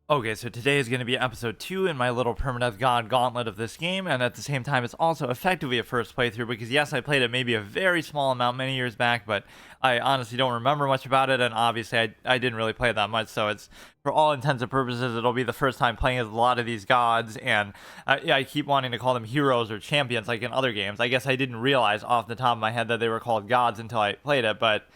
Okay, so today is going to be episode 2 in my little Permadeath God Gauntlet of this game, and at the same time, it's also effectively a first playthrough because, yes, I played it maybe a very small amount many years back, but I honestly don't remember much about it, and obviously, I didn't really play it that much, so it's, for all intents and purposes, it'll be the first time playing as a lot of these gods, and yeah, I keep wanting to call them heroes or champions like in other games. I guess I didn't realize off the top of my head that they were called gods until I played it, but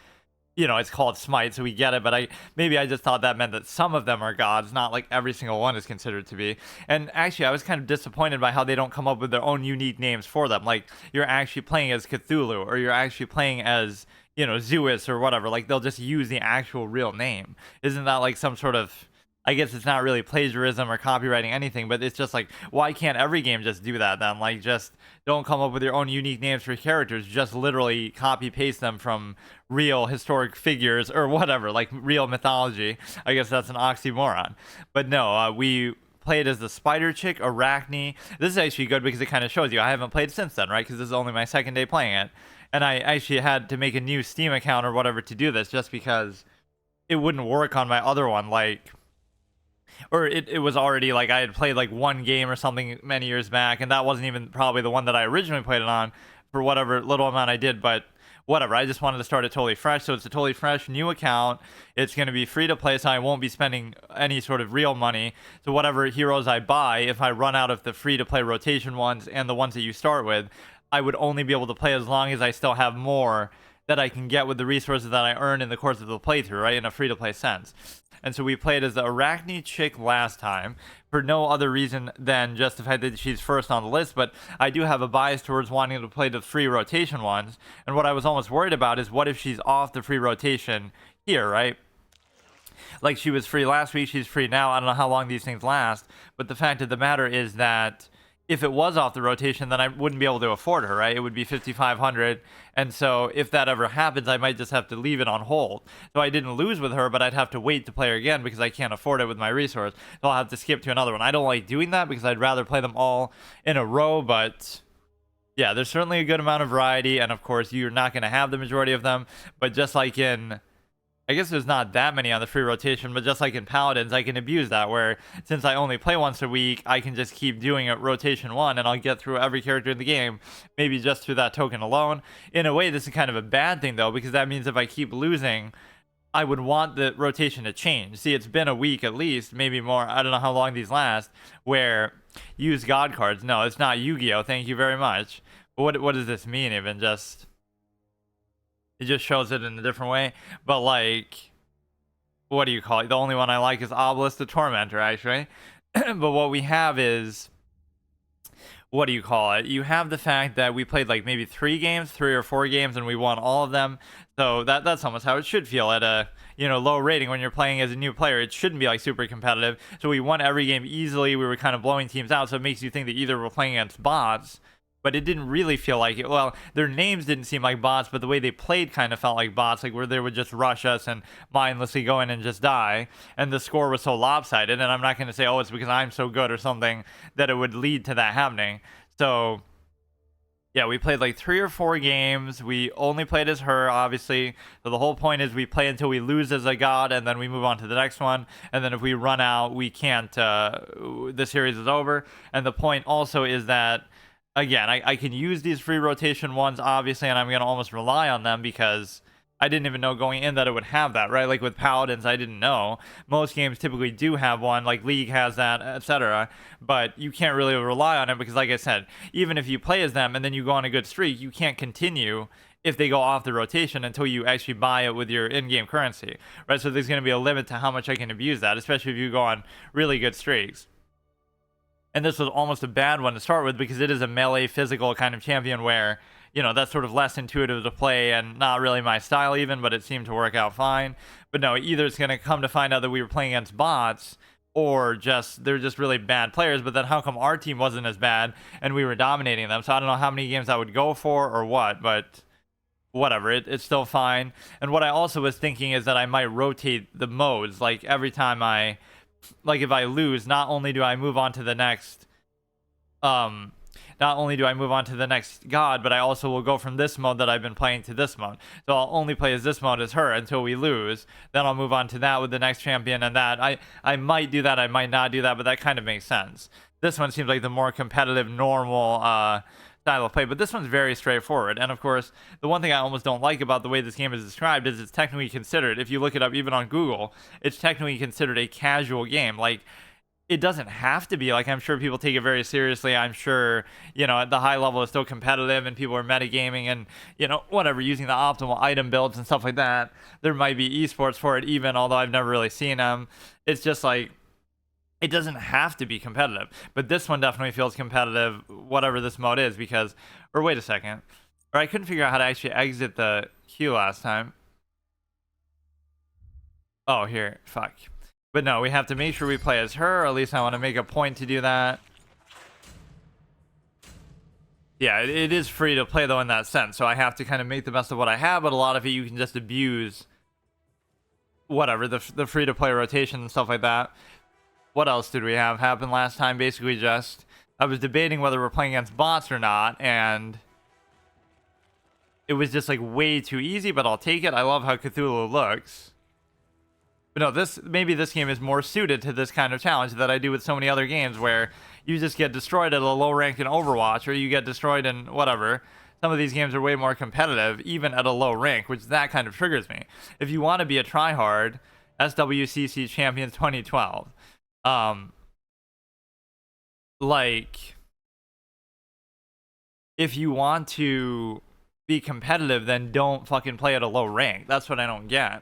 it's called Smite, so we get it, but I just thought that meant that some of them are gods, not like every single one is considered to be. And actually, I was kind of disappointed by how they don't come up with their own unique names for them. Like, you're actually playing as Cthulhu, or you're actually playing as, Zeus or whatever. Like, they'll just use the actual real name. Isn't that like some sort of, I guess it's not really plagiarism or copywriting anything, but it's just like, why can't every game just do that then? Like, just don't come up with your own unique names for characters. Just literally copy paste them from real historic figures or whatever, like real mythology. I guess that's an oxymoron. But no, we played as the spider chick, Arachne. This is actually good because it kind of shows you I haven't played since then, right? Because this is only my second day playing it. And I actually had to make a new Steam account or whatever to do this just because it wouldn't work on my other one. Like, or it was already like I had played like one game or something many years back, and that wasn't even probably the one that I originally played it on for whatever little amount I did, but whatever. I just wanted to start it totally fresh, so it's a totally fresh new account. It's going to be free to play, so I won't be spending any sort of real money. So whatever heroes I buy, if I run out of the free to play rotation ones and the ones that you start with, I would only be able to play as long as I still have more that I can get with the resources that I earn in the course of the playthrough, right? In a free to play sense. And so we played as the Arachne chick last time for no other reason than just the fact that she's first on the list. But I do have a bias towards wanting to play the free rotation ones. And what I was almost worried about is what if she's off the free rotation here, right? Like she was free last week, she's free now. I don't know how long these things last. But the fact of the matter is that if it was off the rotation, then I wouldn't be able to afford her, right? It would be 5,500, and so if that ever happens, I might just have to leave it on hold. So I didn't lose with her, but I'd have to wait to play her again because I can't afford it with my resource. So I'll have to skip to another one. I don't like doing that because I'd rather play them all in a row, but yeah, there's certainly a good amount of variety, and of course, you're not going to have the majority of them, but just like in, I guess there's not that many on the free rotation, but just like in Paladins, I can abuse that, where since I only play once a week, I can just keep doing it rotation one, and I'll get through every character in the game, maybe just through that token alone. In a way, this is kind of a bad thing, though, because that means if I keep losing, I would want the rotation to change. See, it's been a week at least, maybe more, I don't know how long these last, where use God cards. No, it's not Yu-Gi-Oh! Thank you very much. But what does this mean even? Just... it just shows it in a different way. But like, what do you call it? The only one I like is Obelisk the Tormentor, actually. But what we have is, what do you call it? You have the fact that we played like maybe 3 or 4 games, and we won all of them. So that's almost how it should feel at a low rating when you're playing as a new player. It shouldn't be like super competitive. So we won every game easily. We were kind of blowing teams out. So it makes you think that either we're playing against bots, but it didn't really feel like it. Well, their names didn't seem like bots, but the way they played kind of felt like bots, like where they would just rush us and mindlessly go in and just die. And the score was so lopsided, and I'm not going to say, oh, it's because I'm so good or something, that it would lead to that happening. So, yeah, we played like 3 or 4 games. We only played as her, obviously. So the whole point is we play until we lose as a god, and then we move on to the next one. And then if we run out, we can't, the series is over. And the point also is that, again, I can use these free rotation ones, obviously, and I'm going to almost rely on them because I didn't even know going in that it would have that, right? Like with Paladins, I didn't know. Most games typically do have one, like League has that, etc. But you can't really rely on it because, like I said, even if you play as them and then you go on a good streak, you can't continue if they go off the rotation until you actually buy it with your in-game currency, right? So there's going to be a limit to how much I can abuse that, especially if you go on really good streaks. And this was almost a bad one to start with because it is a melee physical kind of champion where, that's sort of less intuitive to play and not really my style even, but it seemed to work out fine. But no, either it's going to come to find out that we were playing against bots or they're just really bad players, but then how come our team wasn't as bad and we were dominating them? So I don't know how many games I would go for or what, but whatever, it's still fine. And what I also was thinking is that I might rotate the modes, like every time like if I lose, not only do I move on to the next not only do I move on to the next god, but I also will go from this mode that I've been playing to this mode. So I'll only play as this mode as her until we lose. Then I'll move on to that with the next champion, and that I might do that, I might not do that, but that kind of makes sense. This one seems like the more competitive, normal style of play, but this one's very straightforward. And of course, the one thing I almost don't like about the way this game is described is it's technically considered, if you look it up even on Google, it's technically considered a casual game. Like, it doesn't have to be. Like, I'm sure people take it very seriously. I'm sure, you know, at the high level it's still competitive and people are metagaming and, you know, whatever, using the optimal item builds and stuff like that. There might be esports for it even, although I've never really seen them. It's just like, it doesn't have to be competitive, but this one definitely feels competitive, whatever this mode is, because, or wait a second, or I couldn't figure out how to actually exit the queue last time. Oh, here, fuck. But no, we have to make sure we play as her, or at least I want to make a point to do that. Yeah, it is free to play though in that sense, so I have to kind of make the best of what I have, but a lot of it you can just abuse, whatever, the free to play rotation and stuff like that. What else did we have happen last time? Basically just, I was debating whether we're playing against bots or not, and it was just like way too easy, but I'll take it. I love how Cthulhu looks. But no, maybe this game is more suited to this kind of challenge that I do with so many other games where you just get destroyed at a low rank in Overwatch, or you get destroyed in whatever. Some of these games are way more competitive, even at a low rank, which that kind of triggers me. If you want to be a tryhard, SWCC Champions 2012. Like, if you want to be competitive, then don't fucking play at a low rank. That's what I don't get.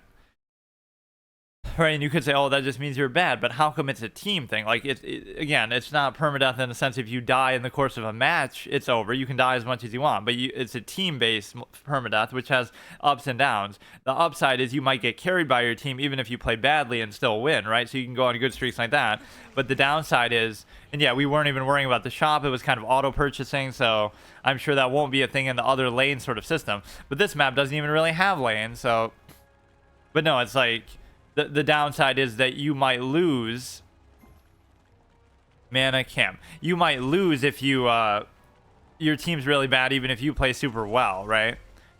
Right, and you could say, oh, that just means you're bad, but how come it's a team thing? Like, again, it's not permadeath in the sense if you die in the course of a match, it's over. You can die as much as you want, but it's a team-based permadeath, which has ups and downs. The upside is you might get carried by your team even if you play badly and still win, right? So you can go on good streaks like that. But the downside is, and yeah, we weren't even worrying about the shop. It was kind of auto-purchasing, so I'm sure that won't be a thing in the other lane sort of system. But this map doesn't even really have lanes, so... But no, it's like... The downside is that you might lose mana camp. You might lose if you your team's really bad, even if you play super well, right?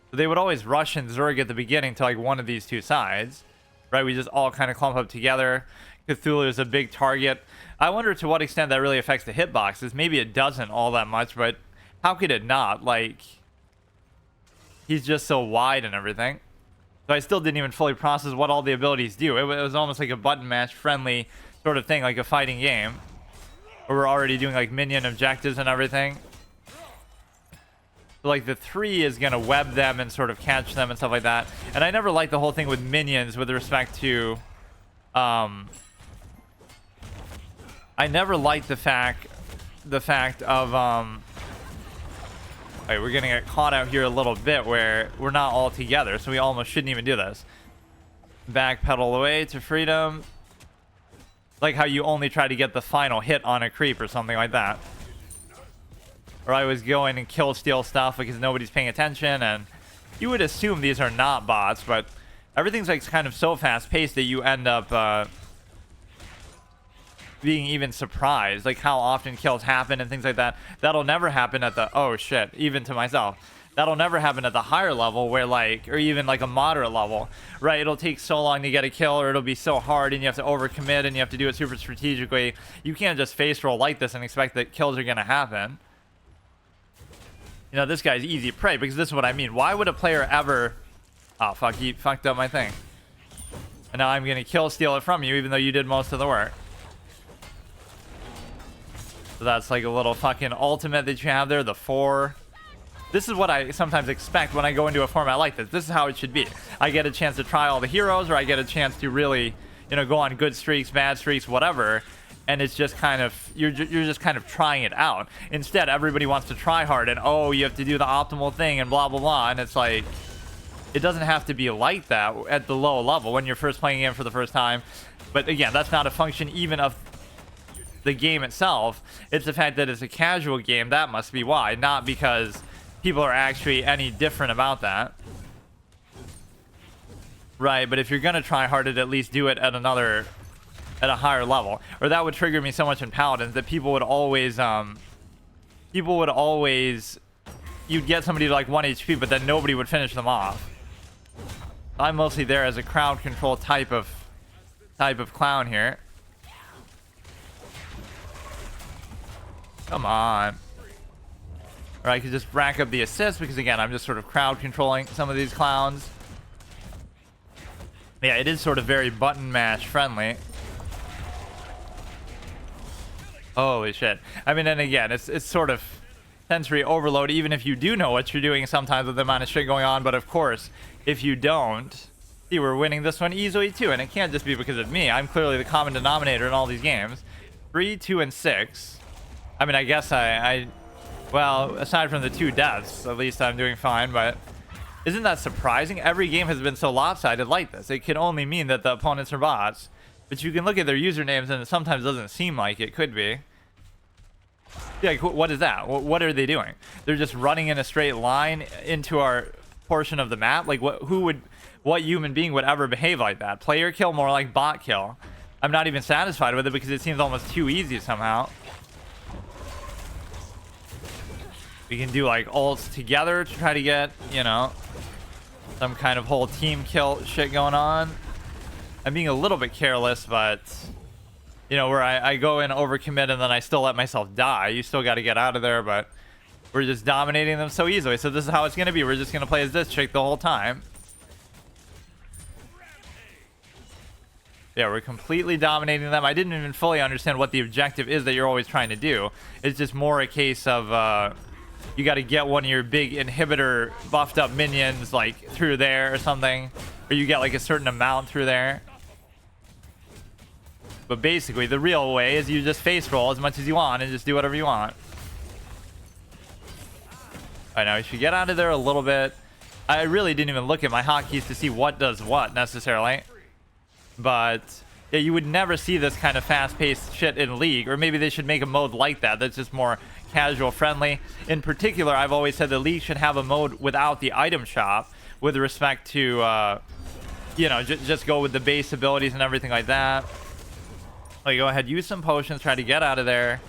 So they would always rush and Zerg at the beginning to like one of these two sides, right? We just all kind of clump up together. Cthulhu is a big target. I wonder to what extent that really affects the hitboxes. Maybe it doesn't all that much, but how could it not? Like, he's just so wide and everything. So I still didn't even fully process what all the abilities do. It was almost like a button mash friendly sort of thing, like a fighting game, where we're already doing like minion objectives and everything. So like the 3 is gonna web them and sort of catch them and stuff like that. And I never liked the whole thing with minions with respect to I never liked the fact of Right, we're gonna get caught out here a little bit where we're not all together, so we almost shouldn't even do this. Backpedal away to freedom. Like how you only try to get the final hit on a creep or something like that. Or I was going and kill steal stuff because nobody's paying attention, and you would assume these are not bots, but everything's like kind of so fast paced that you end up being even surprised, like how often kills happen and things like that. That'll never happen at the, oh shit, even to myself, that'll never happen at the higher level where like, or even like a moderate level, right? It'll take so long to get a kill, or it'll be so hard and you have to overcommit and you have to do it super strategically. You can't just face roll like this and expect that kills are gonna happen. You know, this guy's easy prey, because this is what I mean. Why would a player ever, oh fuck, he fucked up my thing, and now I'm gonna kill steal it from you even though you did most of the work. So that's like a little fucking ultimate that you have there, the 4. This is what I sometimes expect when I go into a format like this. This is how it should be. I get a chance to try all the heroes, or I get a chance to really, you know, go on good streaks, bad streaks, whatever. And it's just kind of, you're just kind of trying it out. Instead, everybody wants to try hard, and oh, you have to do the optimal thing and blah, blah, blah. And it's like, it doesn't have to be like that at the low level when you're first playing in for the first time. But again, that's not a function even of the game itself. It's the fact that it's a casual game. That must be why, not because people are actually any different about that, right? But if you're gonna try hard, at least do it at a higher level, or that would trigger me so much in Paladins that people would always people would always, you'd get somebody to like 1 HP, but then nobody would finish them off. I'm mostly there as a crowd control type of clown here. Come on. Or I could just rack up the assists because again, I'm just sort of crowd controlling some of these clowns. Yeah, it is sort of very button mash friendly. Holy shit. I mean, and again, it's sort of sensory overload, even if you do know what you're doing sometimes with the amount of shit going on. But of course, if you don't, see, we're winning this one easily too. And it can't just be because of me. I'm clearly the common denominator in all these games. 3, 2, and 6. I mean, I guess well, aside from the 2 deaths, at least I'm doing fine, but isn't that surprising? Every game has been so lopsided like this. It can only mean that the opponents are bots. But you can look at their usernames and it sometimes doesn't seem like it could be. Like, what is that? What are they doing? They're just running in a straight line into our portion of the map? Like, what human being would ever behave like that? Player kill, more like bot kill. I'm not even satisfied with it because it seems almost too easy somehow. We can do like ults together to try to get, you know, some kind of whole team kill shit going on. I'm being a little bit careless, but you know, where I go in overcommit and then I still let myself die. You still got to get out of there, but we're just dominating them so easily. So this is how it's going to be. We're just going to play as this chick the whole time. Yeah, we're completely dominating them. I didn't even fully understand what the objective is that you're always trying to do. It's just more a case of you got to get one of your big inhibitor buffed up minions like through there or something, or you get like a certain amount through there. But basically the real way is you just face roll as much as you want and just do whatever you want. Alright, now we should get out of there a little bit. I really didn't even look at my hotkeys to see what does what necessarily, but yeah, you would never see this kind of fast-paced shit in League, or maybe they should make a mode like that that's just more casual friendly. In particular, I've always said the League should have a mode without the item shop with respect to you know, just go with the base abilities and everything like that. Like, go ahead, use some potions, try to get out of there.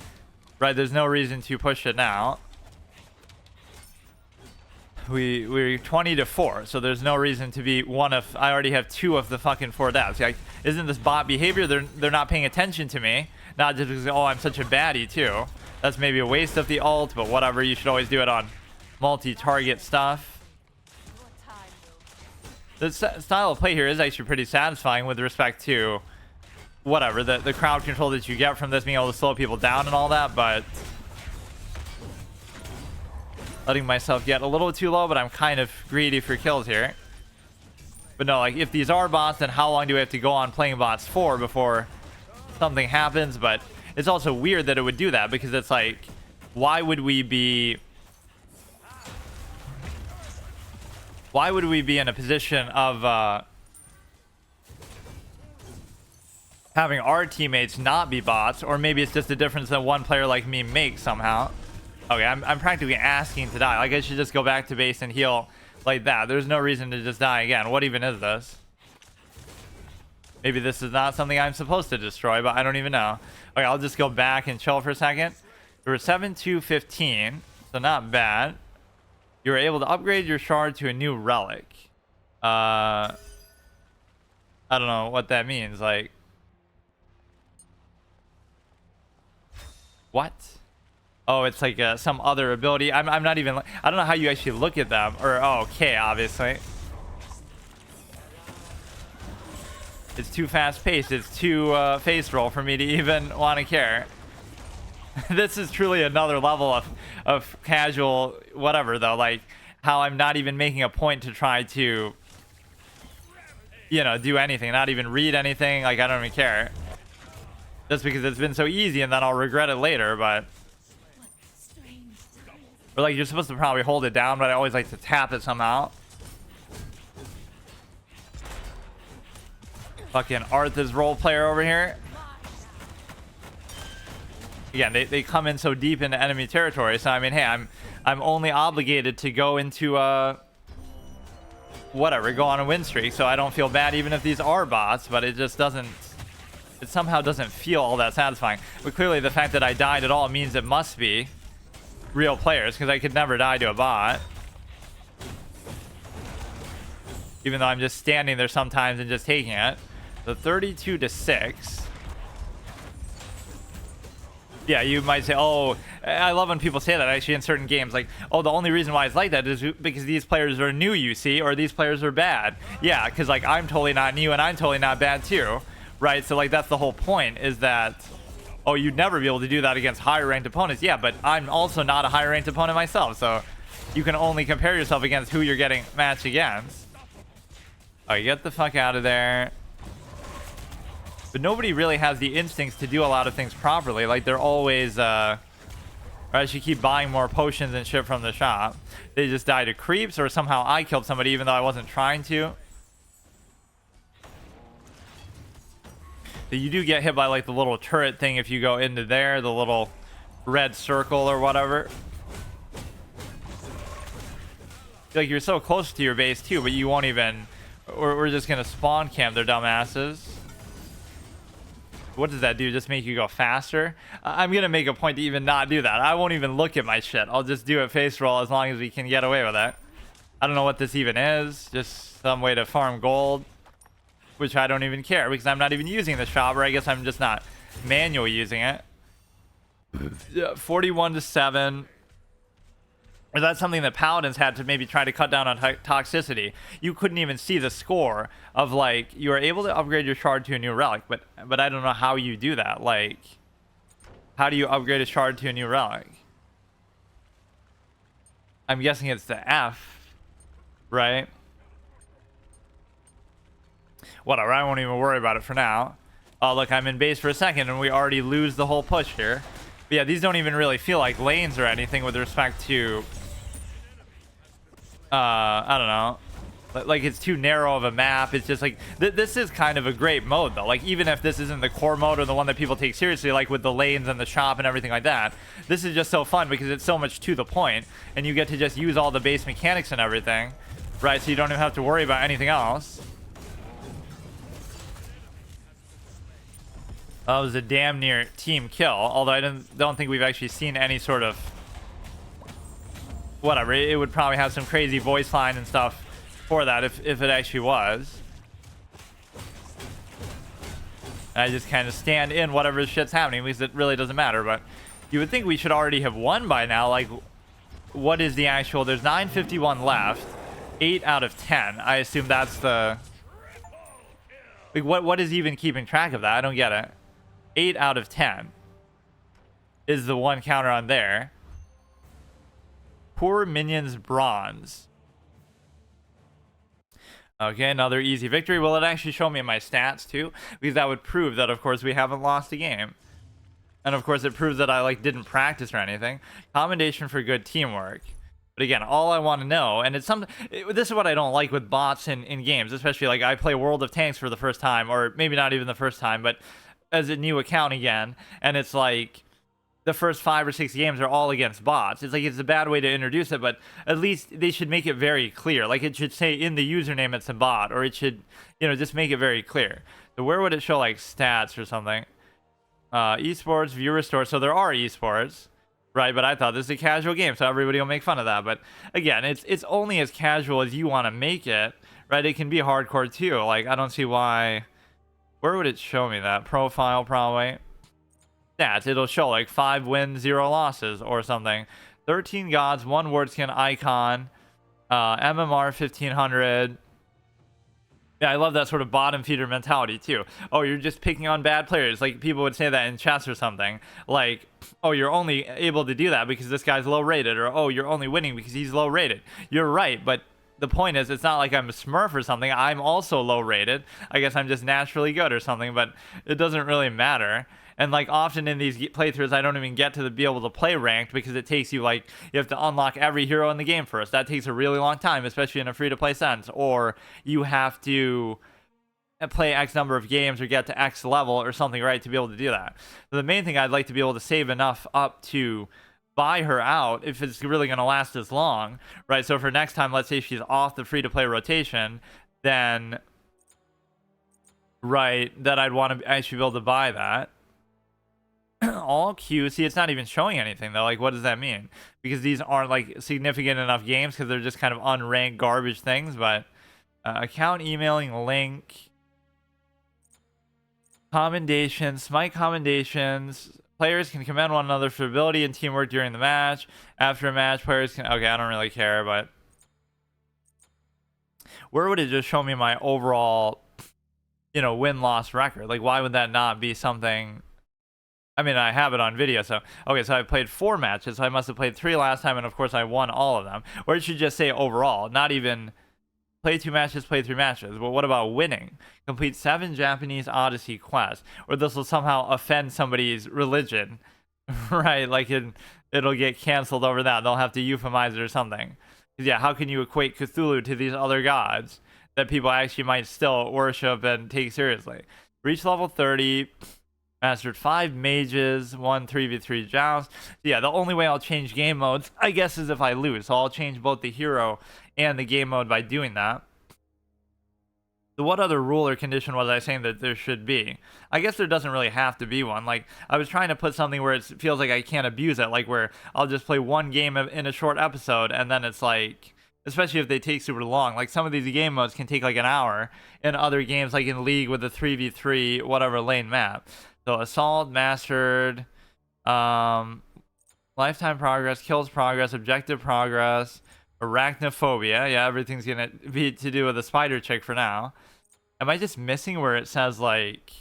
Right, there's no reason to push it now. We're 20-4, so there's no reason to be one of. I already have 2 of the fucking 4 deaths. Like, isn't this bot behavior? They're not paying attention to me. Not just because, oh, I'm such a baddie too. That's maybe a waste of the ult, but whatever. You should always do it on multi-target stuff. The style of play here is actually pretty satisfying with respect to whatever the crowd control that you get from this, being able to slow people down and all that, but letting myself get a little too low. But I'm kind of greedy for kills here. But no, like, if these are bots, then how long do we have to go on playing bots for before something happens? But it's also weird that it would do that, because it's like, why would we be in a position of having our teammates not be bots? Or maybe it's just a difference that one player like me makes somehow. Okay, I'm practically asking to die. Like, I should just go back to base and heal like that. There's no reason to just die again. What even is this? Maybe this is not something I'm supposed to destroy, but I don't even know. Okay, I'll just go back and chill for a second. We were 7-2-15, so not bad. You were able to upgrade your shard to a new relic. I don't know what that means. Like, what? Oh, it's like some other ability. I'm not even. I don't know how you actually look at them. Or, oh, okay, obviously. It's too fast-paced. It's too face roll for me to even want to care. This is truly another level of casual whatever, though. Like, how I'm not even making a point to try to, you know, do anything. Not even read anything. Like, I don't even care. Just because it's been so easy, and then I'll regret it later, but... Or, like, you're supposed to probably hold it down, but I always like to tap it somehow. Fucking Arthur's role player over here. Again, they come in so deep into enemy territory, so I mean, hey, I'm only obligated to go into whatever, go on a win streak, so I don't feel bad even if these are bots, but it just doesn't, it somehow doesn't feel all that satisfying. But clearly the fact that I died at all means it must be. real players, because I could never die to a bot. Even though I'm just standing there sometimes and just taking it. The 32-6. Yeah, you might say, oh, I love when people say that actually in certain games. Like, oh, the only reason why it's like that is because these players are new, you see, or these players are bad. Yeah, because, like, I'm totally not new and I'm totally not bad, too. Right? So, like, that's the whole point, is that, oh, you'd never be able to do that against higher ranked opponents. Yeah, but I'm also not a higher ranked opponent myself. So, you can only compare yourself against who you're getting matched against. Oh, get the fuck out of there. But nobody really has the instincts to do a lot of things properly. Like, they're always, or I should keep buying more potions and shit from the shop. They just die to creeps, or somehow I killed somebody even though I wasn't trying to. So you do get hit by, like, the little turret thing if you go into there, the little red circle or whatever. Like, you're so close to your base too, but you won't even... We're just gonna spawn camp their dumbasses. What does that do? Just make you go faster? I'm gonna make a point to even not do that. I won't even look at my shit. I'll just do a face roll as long as we can get away with it. I don't know what this even is. Just some way to farm gold, which I don't even care because I'm not even using the shop, or I guess I'm just not manually using it. 41-7. Or that's something that Paladins had to maybe try to cut down on toxicity. You couldn't even see the score of, like, you were able to upgrade your shard to a new relic, but I don't know how you do that. Like, how do you upgrade a shard to a new relic? I'm guessing it's the F, right? Whatever, I won't even worry about it for now. Oh, look, I'm in base for a second and we already lose the whole push here. But yeah, these don't even really feel like lanes or anything with respect to... I don't know. Like, it's too narrow of a map. It's just like... this is kind of a great mode, though. Like, even if this isn't the core mode or the one that people take seriously, like with the lanes and the shop and everything like that, this is just so fun because it's so much to the point, and you get to just use all the base mechanics and everything, right? So you don't even have to worry about anything else. That was a damn near team kill, although I don't think we've actually seen any sort of... Whatever, it would probably have some crazy voice line and stuff for that if it actually was. And I just kind of stand in whatever shit's happening because it really doesn't matter, but you would think we should already have won by now. Like, what is the actual... There's 951 left. 8 out of 10. I assume that's the... Like, what is even keeping track of that? I don't get it. 8 out of 10 is the one counter on there. Poor minions bronze. Okay, another easy victory. Will it actually show me my stats too? Because that would prove that, of course, we haven't lost a game. And of course, it proves that I, like, didn't practice or anything. Commendation for good teamwork. But again, all I want to know, and it's this is what I don't like with bots in games, especially, like, I play World of Tanks for the first time, or maybe not even the first time, but as a new account again, and it's like the first 5 or 6 games are all against bots. It's like, it's a bad way to introduce it, but at least they should make it very clear. Like, it should say in the username it's a bot, or it should, you know, just make it very clear. So where would it show, like, stats or something? Esports, viewer store. So there are esports, right? But I thought this is a casual game, so everybody will make fun of that. But again, it's only as casual as you want to make it, right? It can be hardcore too. Like, I don't see why. Where would it show me that? Profile, probably. Stats. It'll show like 5 wins, 0 losses or something. 13 gods, 1 word skin icon, MMR 1500. Yeah, I love that sort of bottom feeder mentality too. Oh, you're just picking on bad players. Like, people would say that in chess or something. Like, oh, you're only able to do that because this guy's low rated, or oh, you're only winning because he's low rated. You're right, but the point is, it's not like I'm a smurf or something. I'm also low rated. I guess I'm just naturally good or something, but it doesn't really matter. And, like, often in these playthroughs, I don't even get to be able to play ranked because it takes you, like, you have to unlock every hero in the game first. That takes a really long time, especially in a free-to-play sense. Or you have to play X number of games or get to X level or something, right, to be able to do that. So the main thing, I'd like to be able to save enough up to buy her out if it's really going to last as long, right? So for next time, let's say she's off the free-to-play rotation, then, right, that I'd want to actually be able to buy that. all queue. See, it's not even showing anything though. Like, what does that mean? Because these aren't like significant enough games because they're just kind of unranked garbage things. But account emailing link, commendations, Smite commendations. Players can commend one another for ability and teamwork during the match. After a match, players can. Okay, I don't really care, but where would it just show me my overall, win-loss record? Like, why would that not be something? I mean, I have it on video, so okay, so I played 4 matches, so I must have played 3 last time, and of course I won all of them. Or it should just say overall, not even play 2 matches, play 3 matches. But what about winning? Complete 7 Japanese Odyssey quests. Or this will somehow offend somebody's religion, right? Like it'll get canceled over that. They'll have to euphemize it or something. Yeah, how can you equate Cthulhu to these other gods that people actually might still worship and take seriously? Reach level 30. Mastered 5 mages, 1 3v3 joust. Yeah, the only way I'll change game modes, I guess, is if I lose. So I'll change both the hero and the game mode by doing that. So what other rule or condition was I saying that there should be? I guess there doesn't really have to be one. Like, I was trying to put something where it feels like I can't abuse it. Like, where I'll just play 1 game in a short episode, and then it's like, especially if they take super long. Like, some of these game modes can take like an hour. In other games, like in League with the 3v3, whatever lane map. So Assault, Mastered, Lifetime Progress, Kills Progress, Objective Progress, Arachnophobia. Yeah, everything's going to be to do with the spider chick for now. Am I just missing where it says, like...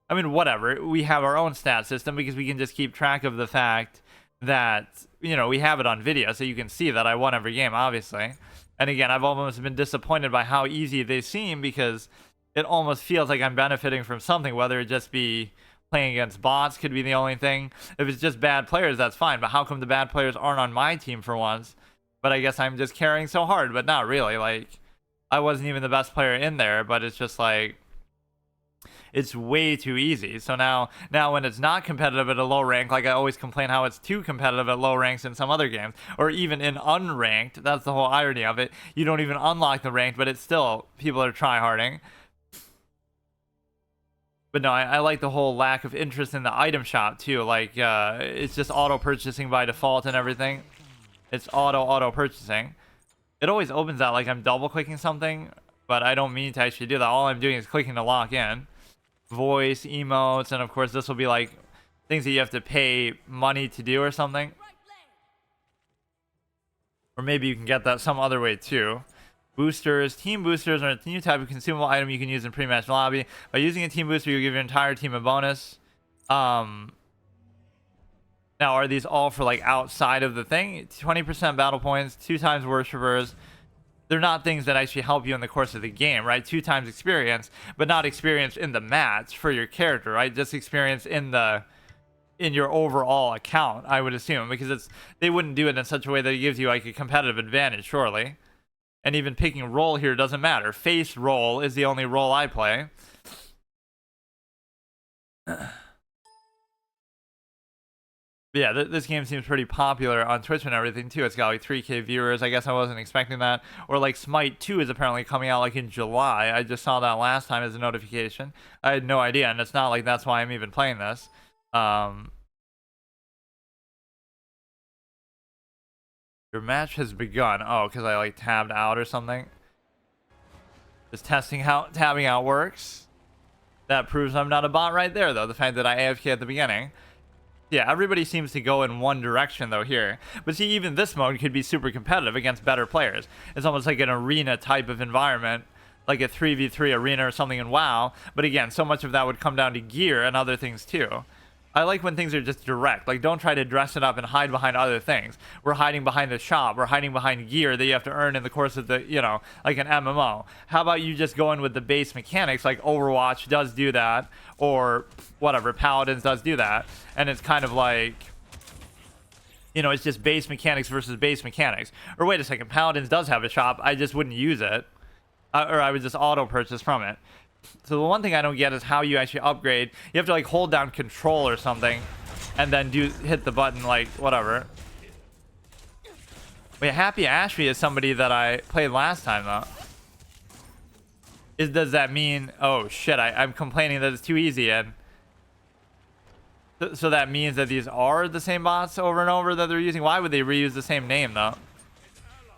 I mean, whatever. We have our own stat system because we can just keep track of the fact that, we have it on video. So you can see that I won every game, obviously. And again, I've almost been disappointed by how easy they seem because it almost feels like I'm benefiting from something, whether it just be... Playing against bots could be the only thing. If it's just bad players, that's fine. But how come the bad players aren't on my team for once? But I guess I'm just carrying so hard. But not really. Like, I wasn't even the best player in there. But it's just like, it's way too easy. So now when it's not competitive at a low rank, like I always complain how it's too competitive at low ranks in some other games. Or even in unranked. That's the whole irony of it. You don't even unlock the ranked, but it's still, people are tryharding. But no, I like the whole lack of interest in the item shop too. Like, it's just auto purchasing by default and everything. It's auto purchasing. It always opens that like I'm double clicking something, but I don't mean to actually do that. All I'm doing is clicking to lock in. Voice, emotes, and of course this will be like things that you have to pay money to do or something. Or maybe you can get that some other way too. Boosters. Team boosters are a new type of consumable item you can use in pre-match lobby. By using a team booster, you give your entire team a bonus. Now, are these all for like outside of the thing? 20% battle points, 2 times worshippers. They're not things that actually help you in the course of the game, right? 2 times experience, but not experience in the match for your character, right? Just experience in your overall account, I would assume, because they wouldn't do it in such a way that it gives you like a competitive advantage, surely. And even picking role here doesn't matter. Face role is the only role I play. Yeah, this game seems pretty popular on Twitch and everything too. It's got like 3K viewers. I guess I wasn't expecting that. Or like Smite 2 is apparently coming out like in July. I just saw that last time as a notification. I had no idea, and it's not like that's why I'm even playing this. Your match has begun. Oh, because I like tabbed out or something. Just testing how tabbing out works. That proves I'm not a bot right there, though. The fact that I AFK at the beginning. Yeah, everybody seems to go in one direction, though, here. But see, even this mode could be super competitive against better players. It's almost like an arena type of environment. Like a 3v3 arena or something in WoW. But again, so much of that would come down to gear and other things, too. I like when things are just direct. Like, don't try to dress it up and hide behind other things. We're hiding behind the shop. We're hiding behind gear that you have to earn in the course of the, like an MMO. How about you just go in with the base mechanics, like Overwatch does do that, or whatever, Paladins does do that. And it's kind of like, it's just base mechanics versus base mechanics. Or wait a second, Paladins does have a shop. I just wouldn't use it. Or I would just auto-purchase from it. So the one thing I don't get is how you actually upgrade. You have to like hold down control or something and then hit the button, like whatever. Wait, Happy Ashby is somebody that I played last time though. Does that mean, oh shit, I'm complaining that it's too easy, and So that means that these are the same bots over and over that they're using. Why would they reuse the same name, though?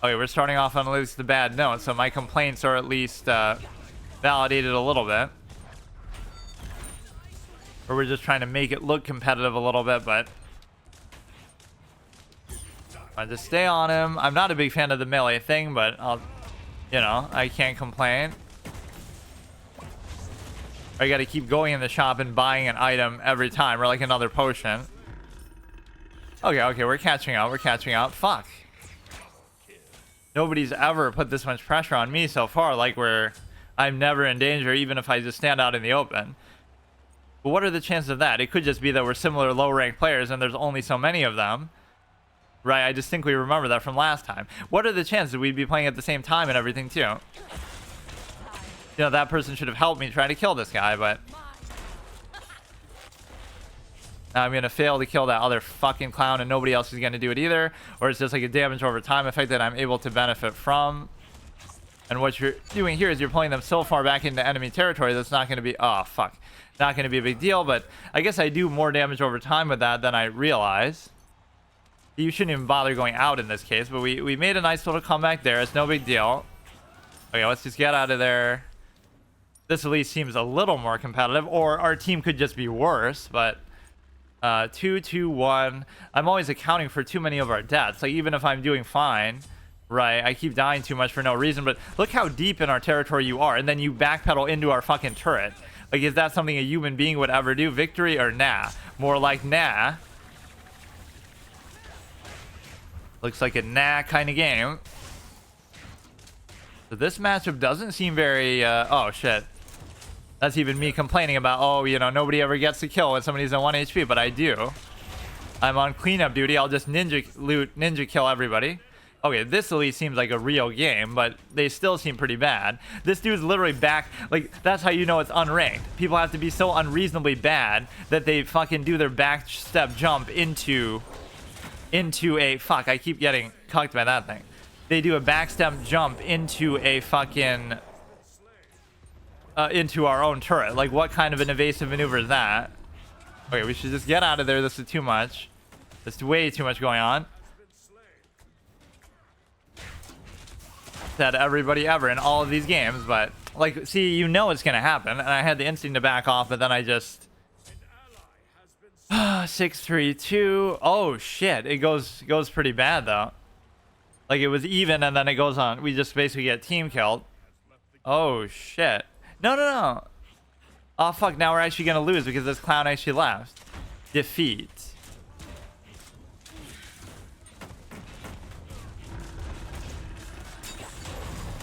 Okay, we're starting off on at least the bad note, so my complaints are at least validated a little bit. Or we're just trying to make it look competitive a little bit, but I just stay on him. I'm not a big fan of the melee thing, but I can't complain. I got to keep going in the shop and buying an item every time, or like another potion. Okay, we're catching up. We're catching up. Fuck. Nobody's ever put this much pressure on me so far, like I'm never in danger, even if I just stand out in the open. But what are the chances of that? It could just be that we're similar low-ranked players and there's only so many of them. Right, I distinctly remember that from last time. What are the chances we'd be playing at the same time and everything, too? That person should have helped me try to kill this guy, but now I'm going to fail to kill that other fucking clown and nobody else is going to do it either. Or it's just like a damage over time effect that I'm able to benefit from. And what you're doing here is you're pulling them so far back into enemy territory that's not going to be... Oh, fuck. Not going to be a big deal, but I guess I do more damage over time with that than I realize. You shouldn't even bother going out in this case, but we made a nice little comeback there. It's no big deal. Okay, let's just get out of there. This at least seems a little more competitive, or our team could just be worse, but 2-2-1. I'm always accounting for too many of our deaths. Like, even if I'm doing fine, right, I keep dying too much for no reason, but look how deep in our territory you are, and then you backpedal into our fucking turret. Like, is that something a human being would ever do? Victory or nah? More like nah. Looks like a nah kind of game. So this matchup doesn't seem very... oh, shit. That's even me complaining about, oh, nobody ever gets to kill when somebody's on 1 HP, but I do. I'm on cleanup duty. I'll just ninja kill everybody. Okay, this at least seems like a real game, but they still seem pretty bad. This dude's literally back. Like, that's how you know it's unranked. People have to be so unreasonably bad that they fucking do their back step jump into a... Fuck, I keep getting cucked by that thing. They do a backstep jump into a fucking... into our own turret. Like, what kind of an evasive maneuver is that? Okay, we should just get out of there. This is too much. There's way too much going on. Said everybody ever in all of these games, but like, see, it's gonna happen, and I had the instinct to back off, but then I just 6-3-2. Oh shit, it goes pretty bad though. Like, it was even, and then it goes on. We just basically get team killed. Oh shit. No. Oh fuck, now we're actually gonna lose because this clown actually left. Defeat.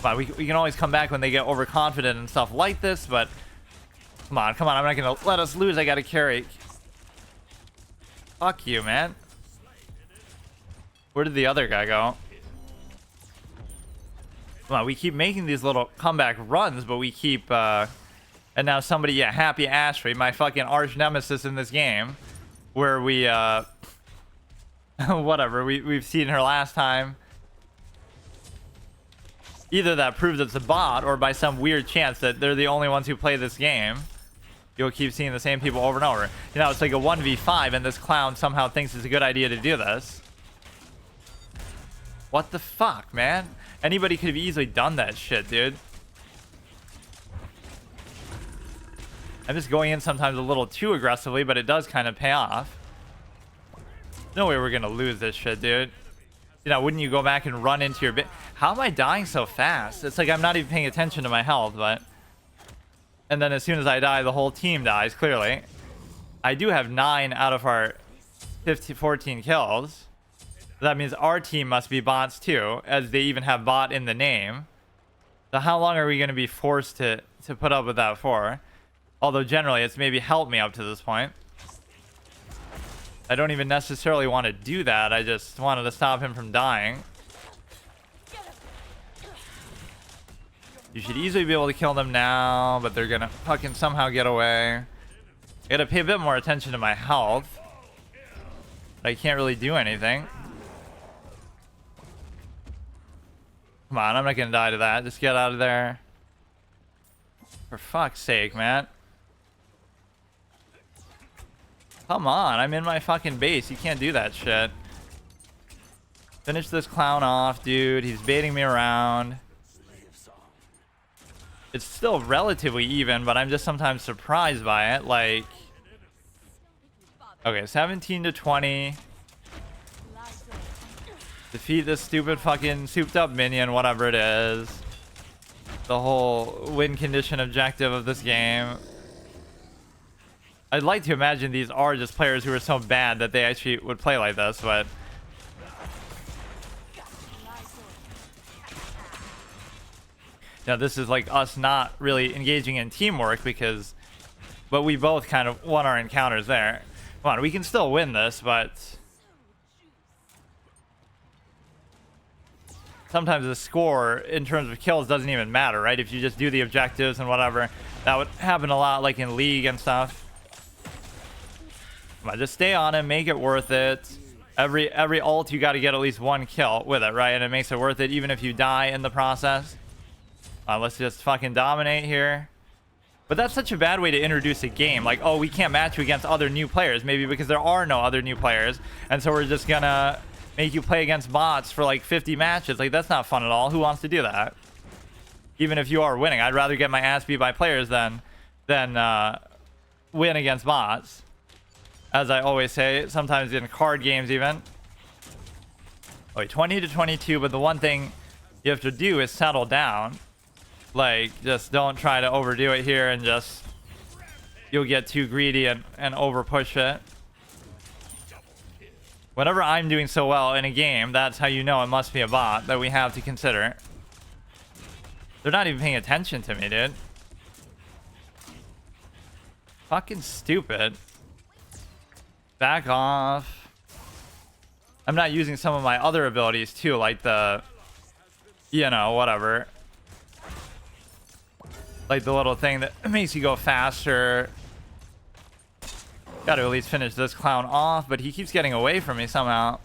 But we can always come back when they get overconfident and stuff like this, but come on, I'm not gonna let us lose. I gotta carry. Fuck you, man. Where did the other guy go? Come on, we keep making these little comeback runs, but we keep and now somebody, yeah, Happy Ashley, my fucking arch nemesis in this game, where we whatever, we've seen her last time. Either that proves it's a bot, or by some weird chance that they're the only ones who play this game, you'll keep seeing the same people over and over. It's like a 1v5, and this clown somehow thinks it's a good idea to do this. What the fuck, man? Anybody could have easily done that shit, dude. I'm just going in sometimes a little too aggressively, but it does kind of pay off. No way we're gonna lose this shit, dude. Wouldn't you go back and run into your bit? How am I dying so fast? It's like I'm not even paying attention to my health, but... And then as soon as I die, the whole team dies, clearly. I do have 9 out of our 14 kills. That means our team must be bots too, as they even have bot in the name. So how long are we going to be forced to put up with that for? Although generally, it's maybe helped me up to this point. I don't even necessarily want to do that. I just wanted to stop him from dying. You should easily be able to kill them now, but they're gonna fucking somehow get away. I gotta pay a bit more attention to my health. I can't really do anything. Come on, I'm not gonna die to that. Just get out of there. For fuck's sake, man. Come on, I'm in my fucking base. You can't do that shit. Finish this clown off, dude. He's baiting me around. It's still relatively even, but I'm just sometimes surprised by it. Like, okay, 17 to 20. Defeat this stupid fucking souped up minion, whatever it is. The whole win condition objective of this game. I'd like to imagine these are just players who are so bad that they actually would play like this, but... Now, this is like us not really engaging in teamwork because... But we both kind of won our encounters there. Come on, we can still win this, but... Sometimes the score in terms of kills doesn't even matter, right? If you just do the objectives and whatever. That would happen a lot like in League and stuff. Come on, just stay on him, make it worth it. Every ult, you got to get at least one kill with it, right? And it makes it worth it even if you die in the process. Let's just fucking dominate here. But that's such a bad way to introduce a game. Like, oh, we can't match you against other new players. Maybe because there are no other new players. And so we're just gonna make you play against bots for like 50 matches. Like, that's not fun at all. Who wants to do that? Even if you are winning. I'd rather get my ass beat by players than win against bots. As I always say, sometimes in card games even. Okay, 20 to 22, but the one thing you have to do is settle down. Like, just don't try to overdo it here and just... You'll get too greedy and over push it. Whenever I'm doing so well in a game, that's how you know it must be a bot that we have to consider. They're not even paying attention to me, dude. Fucking stupid. Back off. I'm not using some of my other abilities too, like the, you know, whatever. Like the little thing that makes you go faster. Got to at least finish this clown off, but he keeps getting away from me somehow.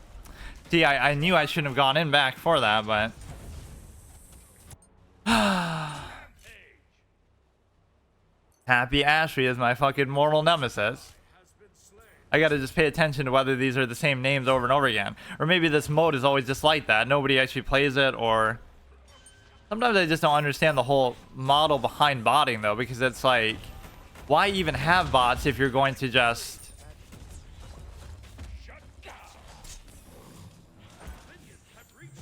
See, I knew I shouldn't have gone in back for that, but... Happy Ashley is my fucking mortal nemesis. I gotta just pay attention to whether these are the same names over and over again. Or maybe this mode is always just like that. Nobody actually plays it, or... Sometimes I just don't understand the whole model behind botting, though, because it's like... Why even have bots if you're going to just...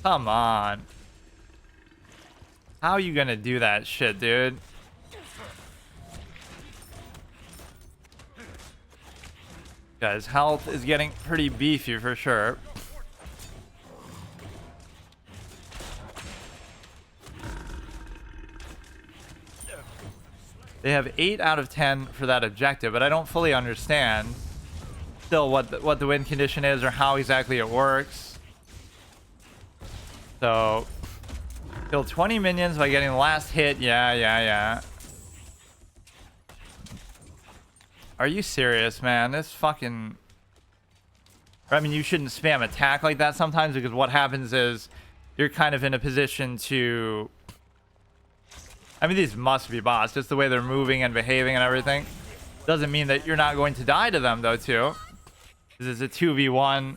Come on. How are you gonna do that shit, dude? Guys, health is getting pretty beefy for sure. They have 8 out of 10 for that objective, but I don't fully understand still what the win condition is or how exactly it works. So, kill 20 minions by getting the last hit. Yeah. Are you serious, man? This fucking... I mean, you shouldn't spam attack like that sometimes, because what happens is you're kind of in a position to... I mean, these must be bots, just the way they're moving and behaving and everything. Doesn't mean that you're not going to die to them, though, too. This is a 2v1.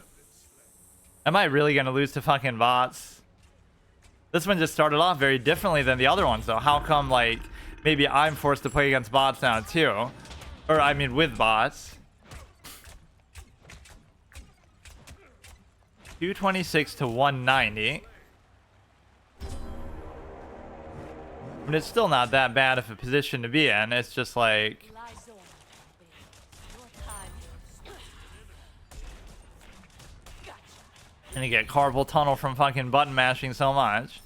Am I really going to lose to fucking bots? This one just started off very differently than the other ones, though. How come, like, maybe I'm forced to play against bots now, too? Or, I mean, with bots. 226 to 190. I mean, it's still not that bad of a position to be in. It's just like... And you get carpal tunnel from fucking button mashing so much.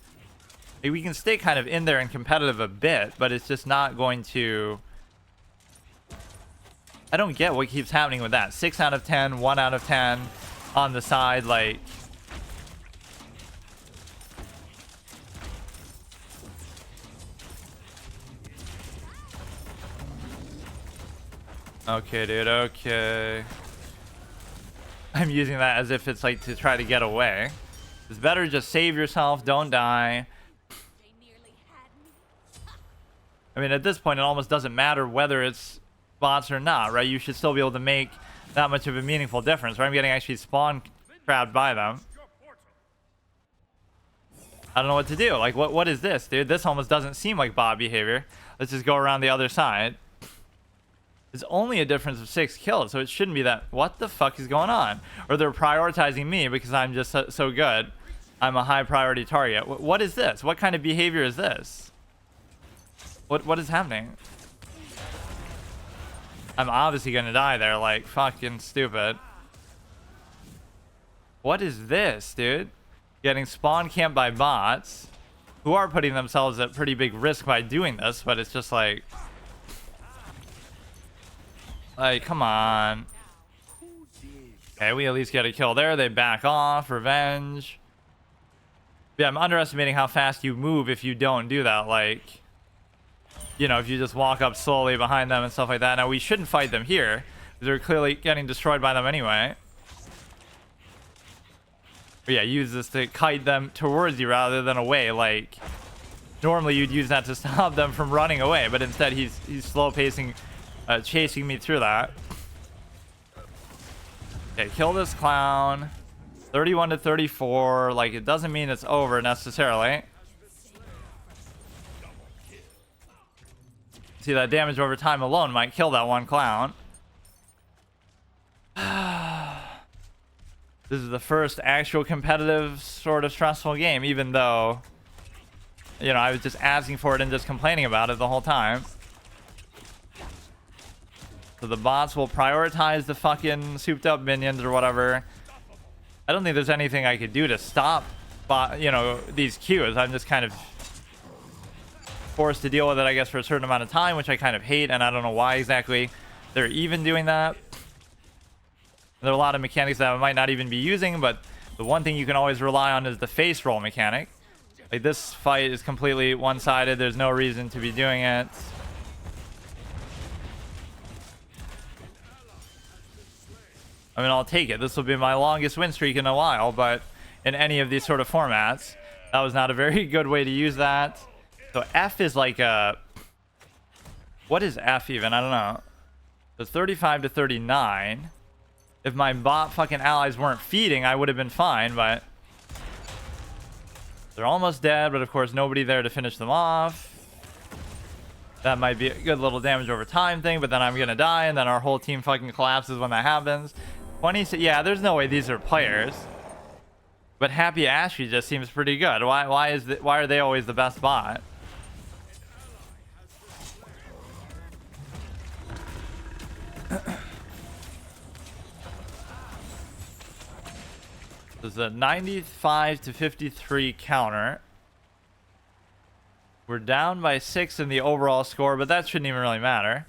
Like, we can stay kind of in there and competitive a bit, but it's just not going to... I don't get what keeps happening with that. 6 out of 10, 1 out of 10 on the side, like... Okay, dude, okay. I'm using that as if it's like to try to get away. It's better just save yourself, don't die. I mean, at this point, it almost doesn't matter whether it's bots or not, right? You should still be able to make that much of a meaningful difference, where I'm getting actually spawn trapped by them. I don't know what to do. Like, what is this, dude? This almost doesn't seem like bot behavior. Let's just go around the other side. There's only a difference of 6 kills, so it shouldn't be that. What the fuck is going on? Or they're prioritizing me because I'm just so good. I'm a high priority target. What is this? What kind of behavior is this? What is happening? I'm obviously gonna die there, like fucking stupid. What is this, dude? Getting spawn camped by bots who are putting themselves at pretty big risk by doing this, but it's just like come on. Okay, we at least get a kill there. They back off. Revenge. Yeah, I'm underestimating how fast you move if you don't do that. Like, you know, if you just walk up slowly behind them and stuff like that. Now, we shouldn't fight them here. They're clearly getting destroyed by them anyway. But yeah, use this to kite them towards you rather than away. Like, normally you'd use that to stop them from running away. But instead, he's slow pacing, chasing me through that. Okay, kill this clown. 31 to 34. Like, it doesn't mean it's over necessarily. See, that damage over time alone might kill that one clown. This is the first actual competitive sort of stressful game, even though, you know, I was just asking for it and just complaining about it the whole time. So the bots will prioritize the fucking souped up minions or whatever. I don't think there's anything I could do to stop, you know, these queues. I'm just kind of forced to deal with it, I guess, for a certain amount of time, which I kind of hate, and I don't know why exactly they're even doing that. There are a lot of mechanics that I might not even be using, but the one thing you can always rely on is the face roll mechanic. Like, this fight is completely one-sided. There's no reason to be doing it. I mean, I'll take it. This will be my longest win streak in a while, but in any of these sort of formats, that was not a very good way to use that. So F is like a... What is F even? I don't know. So 35 to 39. If my bot fucking allies weren't feeding, I would have been fine, but... They're almost dead, but of course nobody there to finish them off. That might be a good little damage over time thing, but then I'm gonna die, and then our whole team fucking collapses when that happens. 26, yeah, there's no way these are players. But Happy Ashley just seems pretty good. Why are they always the best bot? There's a 95 to 53 counter. We're down by 6 in the overall score, but that shouldn't even really matter.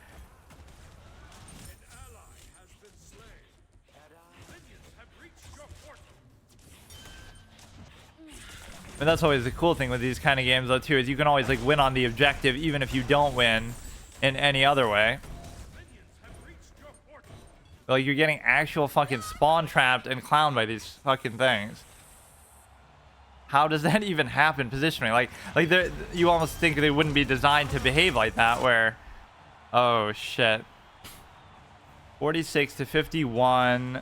And that's always the cool thing with these kind of games, though, too, is you can always like win on the objective even if you don't win in any other way. Like, you're getting actual fucking spawn trapped and clowned by these fucking things. How does that even happen positionally? Like you almost think they wouldn't be designed to behave like that, where... Oh, shit. 46 to 51.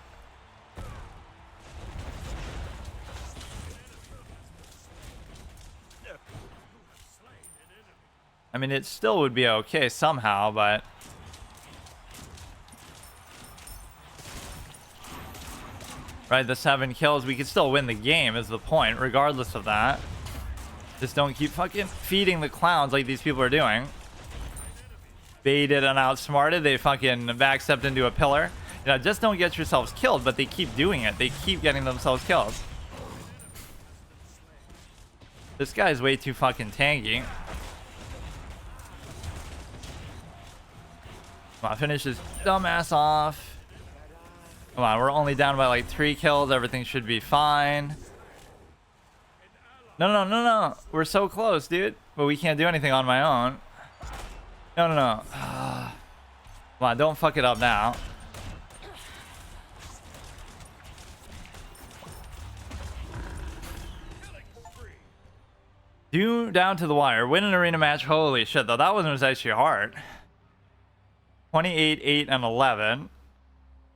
I mean, it still would be okay somehow, but... Right, the 7 kills, we could still win the game is the point, regardless of that. Just don't keep fucking feeding the clowns like these people are doing. Baited and outsmarted, they fucking backstepped into a pillar. You know, just don't get yourselves killed, but they keep doing it. They keep getting themselves killed. This guy's way too fucking tanky. Come on, finish this dumbass off. Come on, we're only down by like 3 kills. Everything should be fine. No. We're so close, dude. But we can't do anything on my own. No. Come on, don't fuck it up now. Down to the wire. Win an arena match. Holy shit, though. That one was actually hard. 28, 8, and 11.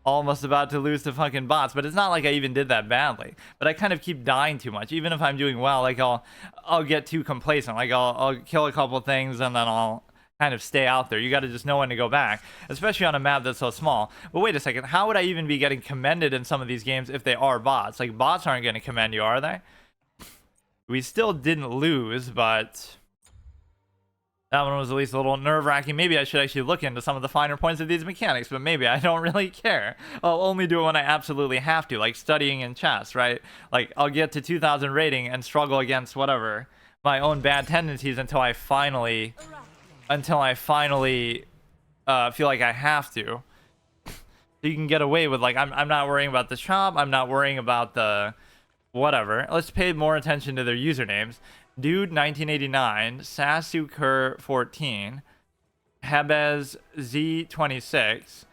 almost about to lose to fucking bots, but it's not like I even did that badly. But I kind of keep dying too much. Even if I'm doing well, like I'll get too complacent. Like I'll kill a couple things and then I'll kind of stay out there. You got to just know when to go back, especially on a map that's so small. But wait a second, how would I even be getting commended in some of these games if they are bots? Like bots aren't going to commend you, are they? We still didn't lose, but that one was at least a little nerve-wracking. Maybe I should actually look into some of the finer points of these mechanics, but maybe I don't really care. I'll only do it when I absolutely have to, like studying in chess, right? Like I'll get to 2,000 rating and struggle against whatever my own bad tendencies until I finally feel like I have to. So you can get away with, like, I'm not worrying about the shop, I'm not worrying about the whatever. Let's pay more attention to their usernames. Dude 1989, Sasuker14, Hebez Z26,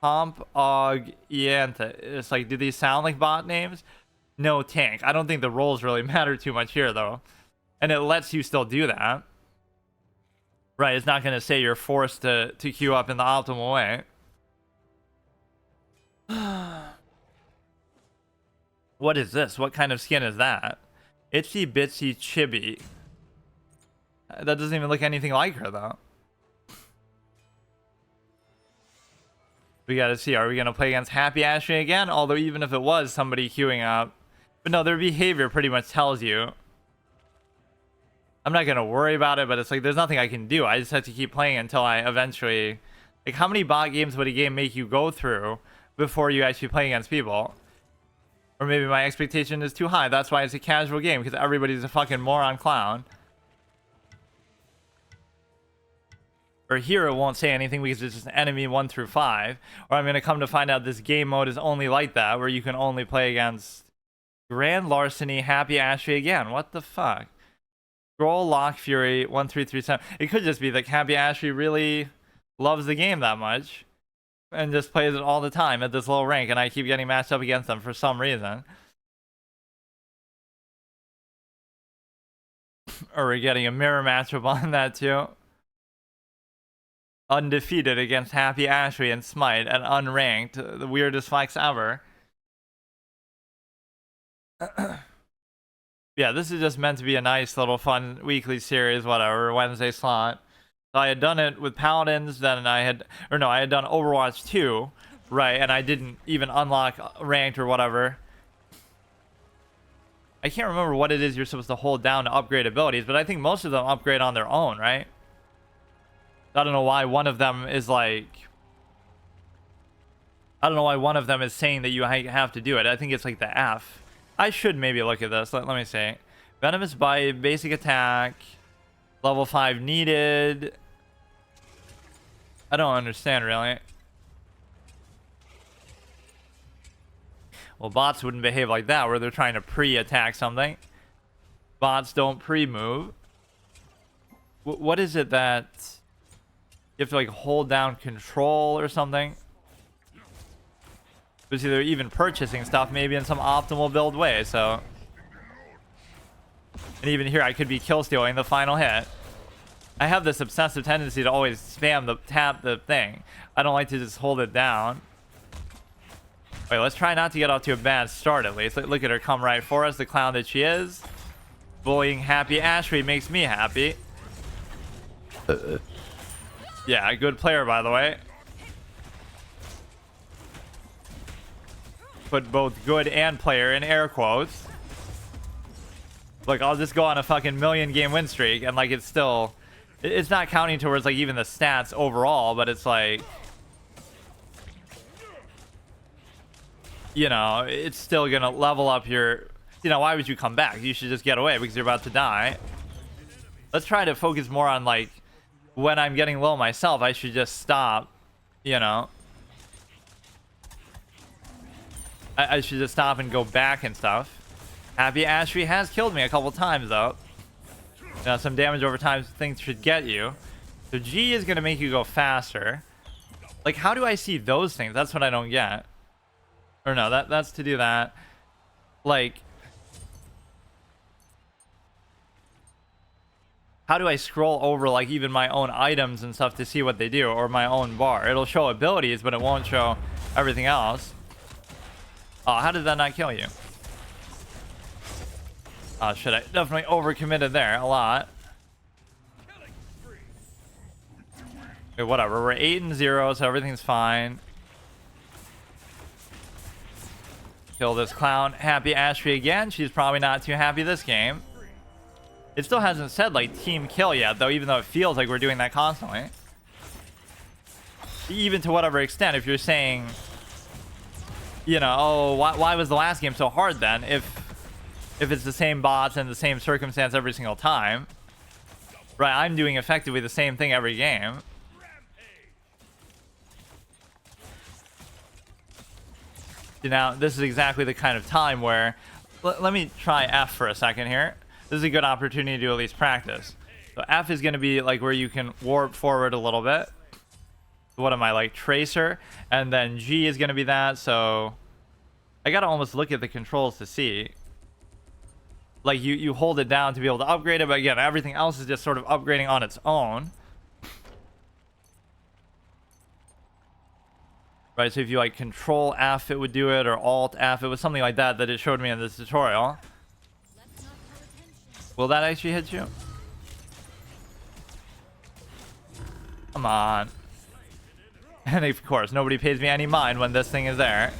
Pomp Og Yantha. It's like, do these sound like bot names? No tank. I don't think the roles really matter too much here though. And it lets you still do that. Right, it's not going to say you're forced to queue up in the optimal way. What is this? What kind of skin is that? Itsy Bitsy Chibi. That doesn't even look anything like her, though. We gotta see, are we gonna play against Happy Ashley again? Although even if it was somebody queuing up. But no, their behavior pretty much tells you. I'm not gonna worry about it, but it's like there's nothing I can do. I just have to keep playing until I eventually... Like, how many bot games would a game make you go through before you actually play against people? Or maybe my expectation is too high. That's why it's a casual game, because everybody's a fucking moron clown. Or here it won't say anything because it's just enemy 1 through 5. Or I'm going to come to find out this game mode is only like that, where you can only play against Grand Larceny, Happy Ashley again. What the fuck? Scroll Lock Fury 1337. It could just be that Happy Ashley really loves the game that much and just plays it all the time at this low rank, and I keep getting matched up against them for some reason. Or we're getting a mirror matchup on that too. Undefeated against Happy Ashley and Smite and unranked. The weirdest flex ever. Yeah, this is just meant to be a nice little fun weekly series, whatever, Wednesday slot. So I had done it with Paladins, then I had done Overwatch 2, right, and I didn't even unlock ranked or whatever. I can't remember what it is you're supposed to hold down to upgrade abilities, but I think most of them upgrade on their own, right? I don't know why one of them is like... I don't know why one of them is saying that you have to do it. I think it's like the F. I should maybe look at this. Let me see. Venomous Bite, basic attack, level 5 needed. I don't understand really. Well, bots wouldn't behave like that where they're trying to pre-attack something. Bots don't pre-move. What is it that you have to like hold down control or something? But see, they're even purchasing stuff maybe in some optimal build way, so. And even here I could be kill stealing the final hit. I have this obsessive tendency to always tap the thing. I don't like to just hold it down. Wait, let's try not to get off to a bad start at least. Look at her come right for us, the clown that she is. Bullying Happy Ashley makes me happy. Yeah, good player by the way. Put both good and player in air quotes. Look, I'll just go on a fucking 1,000,000 game win streak and like it's still... It's not counting towards like even the stats overall, but it's like... You know, it's still gonna level up your... You know, why would you come back? You should just get away because you're about to die. Let's try to focus more on like... When I'm getting low myself, I should just stop. You know? I should just stop and go back and stuff. Happy Ashley has killed me a couple times though. Now some damage over time things should get you. So G is gonna make you go faster. Like how do I see those things? That's what I don't get. Or no, that's to do that. Like how do I scroll over like even my own items and stuff to see what they do, or my own bar? It'll show abilities, but it won't show everything else. Oh, how did that not kill you? Oh, shit, I definitely overcommitted there a lot. Okay, whatever, we're 8-0, so everything's fine. Kill this clown. Happy Ashby again. She's probably not too happy this game. It still hasn't said, like, team kill yet, though, even though it feels like we're doing that constantly. Even to whatever extent, if you're saying, you know, oh, why was the last game so hard then? If it's the same bots and the same circumstance every single time. Right, I'm doing effectively the same thing every game. Now, this is exactly the kind of time where... Let me try F for a second here. This is a good opportunity to at least practice. So F is going to be like where you can warp forward a little bit. What am I, like, Tracer? And then G is going to be that, so... I got to almost look at the controls to see. Like, you hold it down to be able to upgrade it, but again, everything else is just sort of upgrading on its own. Right, so if you, like, Control F, it would do it, or Alt F. It was something like that it showed me in this tutorial. Will that actually hit you? Come on. And of course, nobody pays me any mind when this thing is there.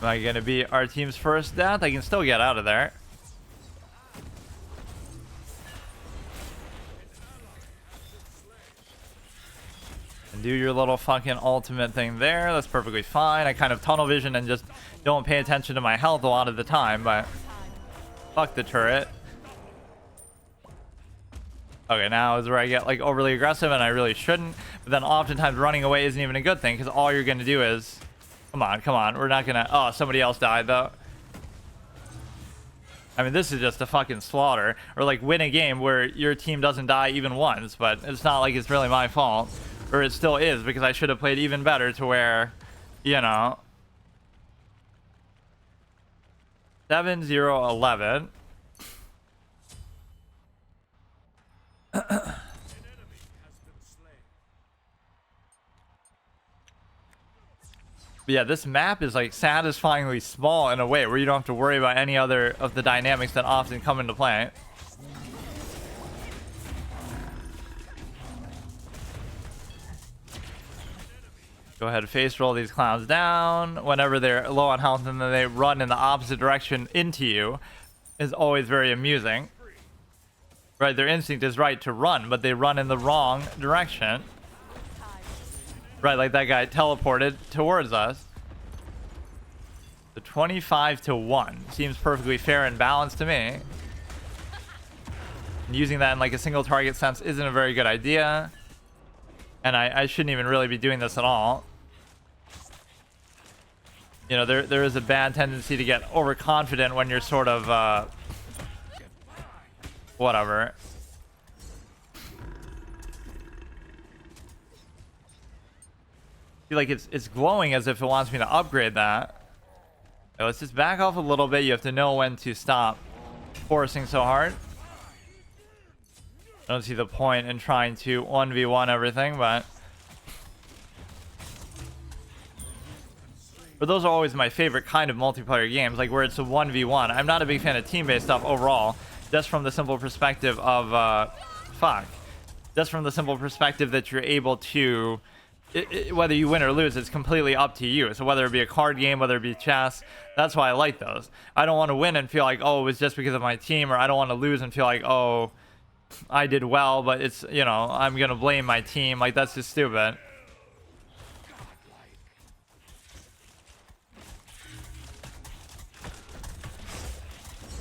Am I going to be our team's first death? I can still get out of there. And do your little fucking ultimate thing there. That's perfectly fine. I kind of tunnel vision and just don't pay attention to my health a lot of the time, but fuck the turret. Okay, now is where I get, like, overly aggressive, and I really shouldn't. But then oftentimes running away isn't even a good thing, because all you're going to do is... Come on. We're not going to... Oh, somebody else died, though. I mean, this is just a fucking slaughter. Or, like, win a game where your team doesn't die even once, but it's not like it's really my fault. Or it still is, because I should have played even better to where, you know... 7-0-11. But yeah, this map is, like, satisfyingly small in a way where you don't have to worry about any other of the dynamics that often come into play. Go ahead and face roll these clowns down whenever they're low on health, and then they run in the opposite direction into you. Is always very amusing. Right, their instinct is right to run, but they run in the wrong direction. Right, like that guy teleported towards us. The 25-1 seems perfectly fair and balanced to me. And using that in, like, a single target sense isn't a very good idea. And I shouldn't even really be doing this at all. You know, there is a bad tendency to get overconfident when you're sort of, whatever. Feel like it's glowing as if it wants me to upgrade that. Okay, let's just back off a little bit. You have to know when to stop forcing so hard. I don't see the point in trying to 1v1 everything, but those are always my favorite kind of multiplayer games, like where it's a 1v1. I'm not a big fan of team-based stuff overall, just from the simple perspective of just from the simple perspective that you're able to whether you win or lose, it's completely up to you. So whether it be a card game, whether it be chess, that's why I like those. I don't want to win and feel like, oh, it was just because of my team, or I don't want to lose and feel like, oh, I did well, but it's, you know, I'm gonna blame my team. Like, that's just stupid.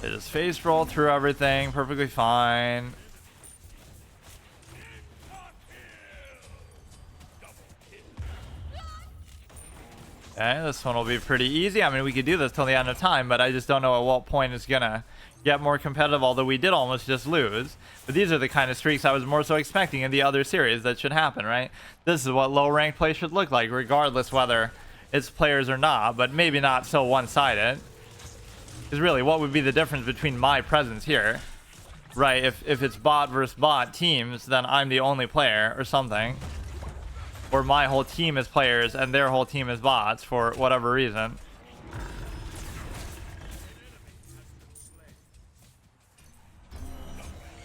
They just face roll through everything, perfectly fine. Okay, this one will be pretty easy. I mean, we could do this till the end of time, but I just don't know at what point it's gonna get more competitive, although we did almost just lose. But these are the kind of streaks I was more so expecting in the other series that should happen, right? This is what low rank play should look like, regardless whether it's players or not, but maybe not so one-sided. Because really, what would be the difference between my presence here right? If it's bot versus bot teams, then I'm the only player or something. Or my whole team is players and their whole team is bots for whatever reason.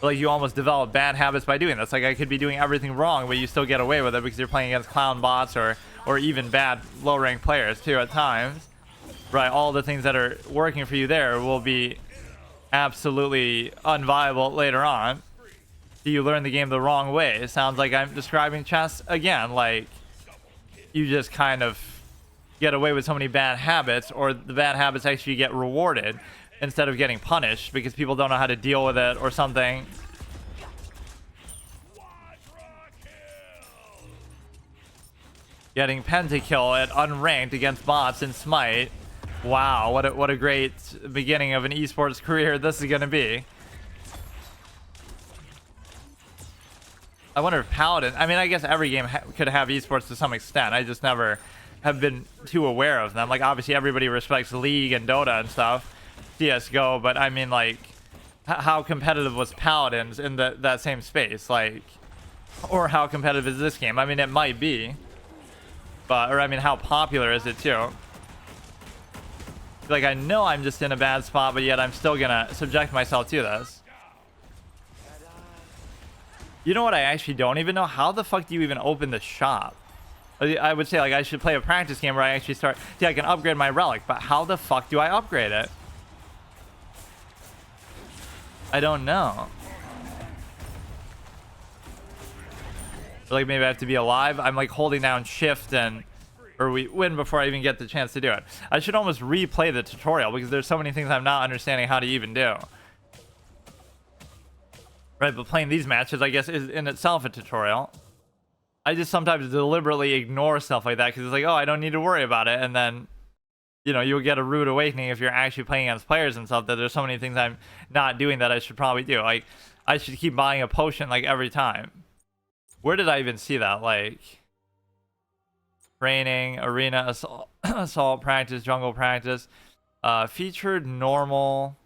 Like, you almost develop bad habits by doing this. Like, I could be doing everything wrong, but you still get away with it because you're playing against clown bots or even bad low-ranked players too at times. Right, all the things that are working for you there will be absolutely unviable later on. You learn the game the wrong way. It sounds like I'm describing chess again. Like, you just kind of get away with so many bad habits, or the bad habits actually get rewarded instead of getting punished because people don't know how to deal with it or something. Getting pentakill at unranked against bots in Smite. Wow, what a great beginning of an esports career this is going to be. I wonder if Paladin... I mean, I guess every game could have esports to some extent. I just never have been too aware of them. Like, obviously, everybody respects League and Dota and stuff. CSGO, but I mean, like, how competitive was Paladins in that same space? Like, or how competitive is this game? I mean, it might be. But, or I mean, how popular is it, too? Like, I know I'm just in a bad spot, but yet I'm still gonna subject myself to this. You know what? I actually don't even know. How the fuck do you even open the shop? I would say, like, I should play a practice game where I actually start... Yeah, I can upgrade my relic, but how the fuck do I upgrade it? I don't know. Like, maybe I have to be alive. I'm, like, holding down shift and... Or we win before I even get the chance to do it. I should almost replay the tutorial because there's so many things I'm not understanding how to even do. Right, but playing these matches, I guess, is in itself a tutorial. I just sometimes deliberately ignore stuff like that because it's like, oh, I don't need to worry about it. And then, you know, you'll get a rude awakening if you're actually playing against players and stuff, that there's so many things I'm not doing that I should probably do. Like, I should keep buying a potion, like, every time. Where did I even see that? Like... Training, arena, assault practice, jungle practice, featured, normal,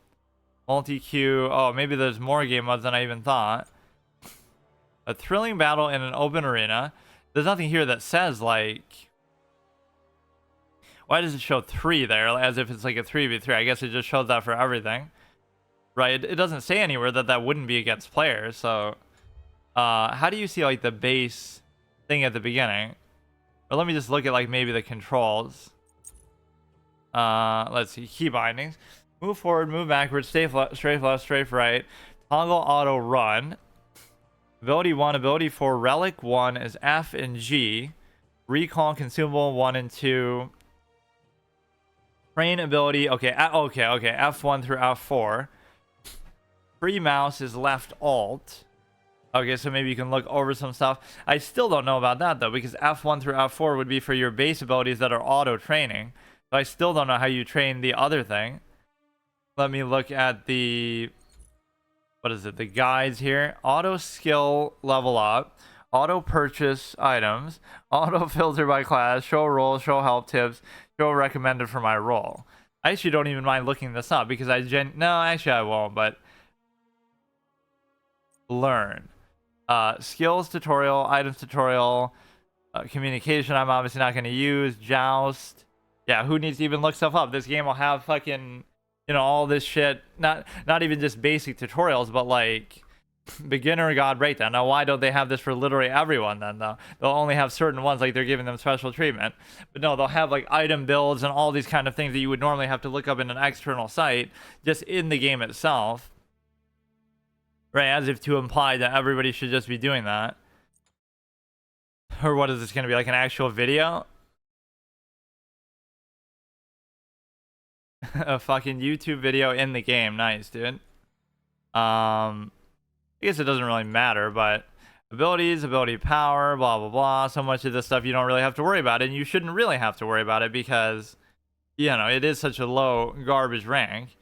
multi-queue. Oh, maybe there's more game modes than I even thought. A thrilling battle in an open arena. There's nothing here that says, like... Why does it show 3 there, as if it's like a 3v3? I guess it just shows that for everything. Right, it doesn't say anywhere that that wouldn't be against players, so... how do you see, like, the base thing at the beginning? Or let me just look at, like, maybe the controls. Let's see. Key bindings. Move forward, move backwards, strafe left, strafe right. Toggle auto run. Ability 1, ability 4, relic 1 is F and G. Recall consumable 1 and 2. Train ability. Okay, okay. F1 through F4. Free mouse is left alt. Okay, so maybe you can look over some stuff. I still don't know about that, though, because F1 through F4 would be for your base abilities that are auto-training. So I still don't know how you train the other thing. Let me look at the... What is it? The guides here. Auto-skill level up. Auto-purchase items. Auto-filter by class. Show role. Show help tips. Show recommended for my role. I actually don't even mind looking this up, because No, actually I won't, but... Learn. Skills tutorial, items tutorial, communication I'm obviously not going to use, joust. Yeah, who needs to even look stuff up? This game will have fucking, you know, all this shit. Not even just basic tutorials, but like beginner god breakdown. Now, why don't they have this for literally everyone then, though? They'll only have certain ones, like they're giving them special treatment. But no, they'll have like item builds and all these kind of things that you would normally have to look up in an external site, just in the game itself. Right, as if to imply that everybody should just be doing that. Or what is this going to be, like an actual video? A fucking YouTube video in the game. Nice, dude. I guess it doesn't really matter, but... Abilities, ability power, blah, blah, blah. So much of this stuff you don't really have to worry about. And you shouldn't really have to worry about it because, you know, it is such a low garbage rank.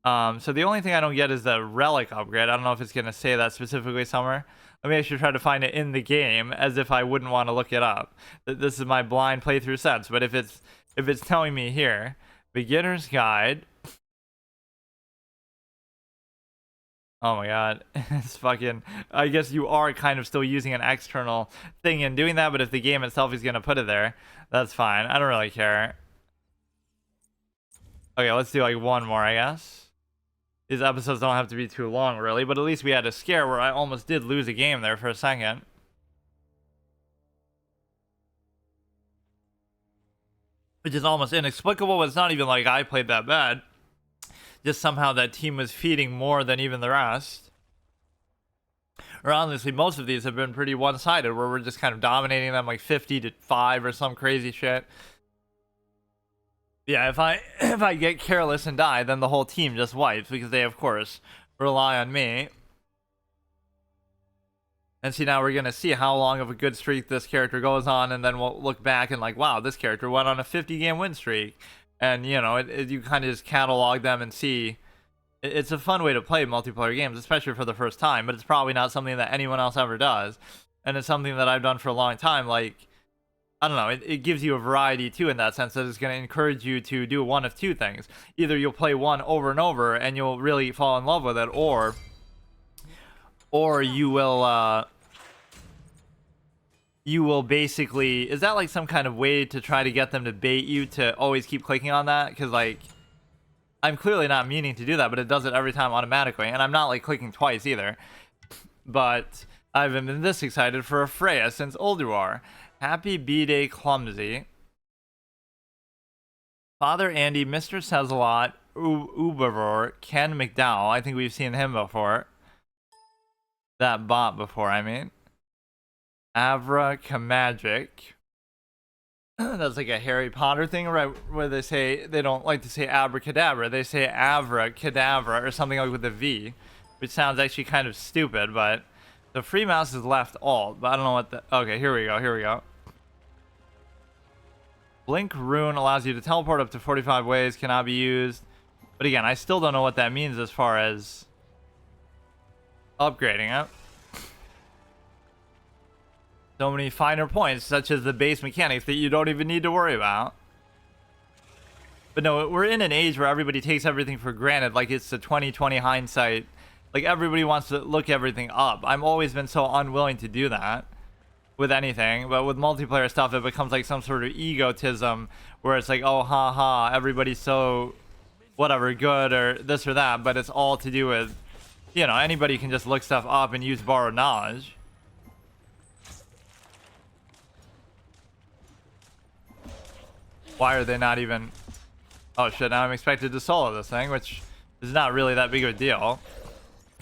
So the only thing I don't get is the relic upgrade. I don't know if it's going to say that specifically somewhere. Let me actually try to find it in the game, as if I wouldn't want to look it up. This is my blind playthrough sense, but if it's telling me here, beginner's guide. Oh my god. It's fucking, I guess you are kind of still using an external thing and doing that, but if the game itself is gonna put it there, that's fine. I don't really care. Okay, let's do like one more, I guess. These episodes don't have to be too long, really, but at least we had a scare where I almost did lose a game there for a second. Which is almost inexplicable, but it's not even like I played that bad. Just somehow that team was feeding more than even the rest. Or honestly, most of these have been pretty one-sided, where we're just kind of dominating them like 50-5 or some crazy shit. Yeah, if I get careless and die, then the whole team just wipes, because they, of course, rely on me. And see, now we're going to see how long of a good streak this character goes on, and then we'll look back and like, wow, this character went on a 50-game win streak. And, you know, you kind of just catalog them and see. It's a fun way to play multiplayer games, especially for the first time, but it's probably not something that anyone else ever does. And it's something that I've done for a long time. Like, I don't know, it gives you a variety, too, in that sense, that it's going to encourage you to do one of two things. Either you'll play one over and over, and you'll really fall in love with it, or you will basically, is that like some kind of way to try to get them to bait you to always keep clicking on that? Because like, I'm clearly not meaning to do that, but it does it every time automatically, and I'm not like clicking twice either. But I haven't been this excited for a Freya since Ulduar. Happy B-Day Clumsy. Father Andy, Mr. Says-a-Lot, Uberor, Ken McDowell. I think we've seen him before. That bot before, I mean. Avracamagic. That's like a Harry Potter thing, right? Where they say, they don't like to say abracadabra, they say avracadabra or something like with a V, which sounds actually kind of stupid, but the free mouse is left alt, but I don't know what the, okay, here we go. Blink Rune allows you to teleport up to 45 ways, cannot be used, but again, I still don't know what that means as far as upgrading it. So many finer points, such as the base mechanics, that you don't even need to worry about. But no, we're in an age where everybody takes everything for granted, like it's the 2020 hindsight. Like, everybody wants to look everything up. I've always been so unwilling to do that with anything, but with multiplayer stuff, it becomes like some sort of egotism, where it's like, oh, haha, everybody's so, whatever, good, or this or that, but it's all to do with, you know, anybody can just look stuff up and use borrowed knowledge. Why are they not even... Oh shit, now I'm expected to solo this thing, which is not really that big of a deal.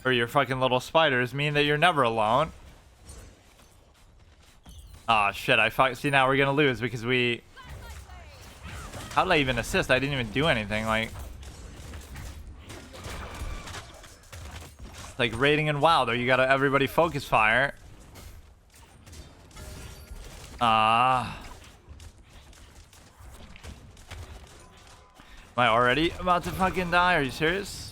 Or your fucking little spiders mean that you're never alone. Ah, shit, see, now we're gonna lose because we... How did I even assist? I didn't even do anything, like... It's like raiding in WoW, though. You gotta everybody focus fire. Am I already about to fucking die? Are you serious?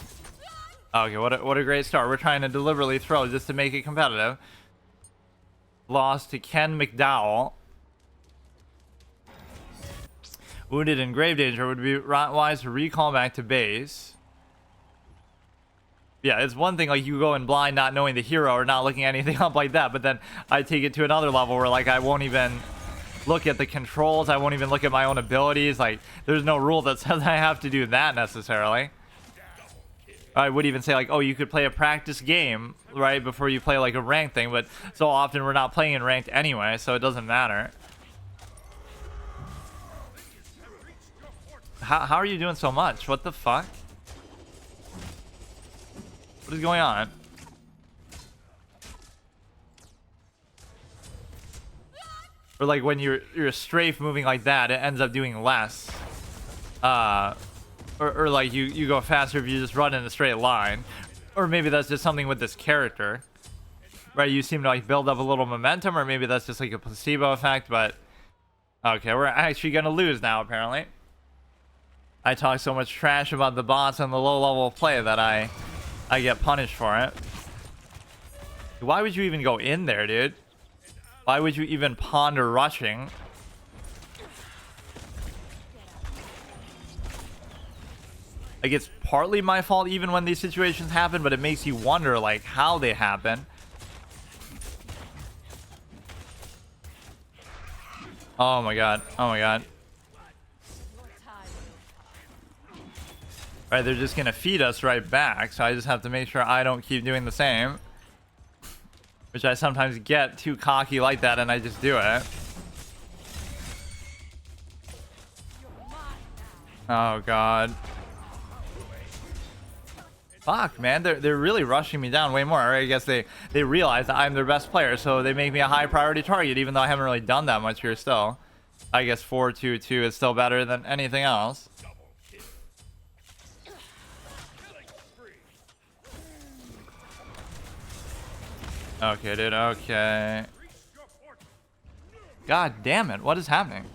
Okay, what a great start. We're trying to deliberately throw just to make it competitive. Lost to Ken McDowell. Wounded in grave danger. Would be wise to recall back to base. Yeah, it's one thing like you go in blind not knowing the hero or not looking anything up like that, but then I take it to another level where like I won't even look at the controls, I won't even look at my own abilities. Like, there's no rule that says I have to do that necessarily. I would even say like, oh, you could play a practice game right before you play like a ranked thing, but so often we're not playing in ranked anyway, so it doesn't matter. How are you doing so much? What the fuck? What is going on? Or like when you're strafe moving like that, it ends up doing less. Or like you go faster if you just run in a straight line. Or maybe that's just something with this character. Right, you seem to like build up a little momentum, or maybe that's just like a placebo effect, but... Okay, we're actually gonna lose now, apparently. I talk so much trash about the bots and the low level of play that I get punished for it. Why would you even go in there, dude? Why would you even ponder rushing? Like, it's partly my fault even when these situations happen, but it makes you wonder, like, how they happen. Oh my god. Oh my god. Right, they're just gonna feed us right back, so I just have to make sure I don't keep doing the same. Which I sometimes get too cocky like that, and I just do it. Oh god. Fuck, man, they're really rushing me down way more. Or I guess they realize that I'm their best player, so they make me a high priority target, even though I haven't really done that much here still. I guess 4-2-2 is still better than anything else. Okay, dude, okay. God damn it, what is happening?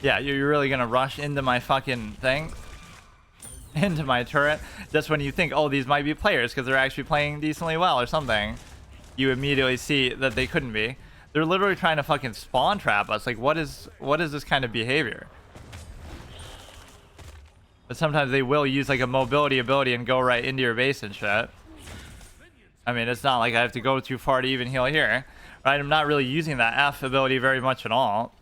Yeah, you're really gonna rush into my fucking thing? Into my turret? Just when you think, oh, these might be players because they're actually playing decently well or something. You immediately see that they couldn't be. They're literally trying to fucking spawn trap us. Like, what is this kind of behavior? But sometimes they will use like a mobility ability and go right into your base and shit. I mean, it's not like I have to go too far to even heal here. Right? I'm not really using that F ability very much at all.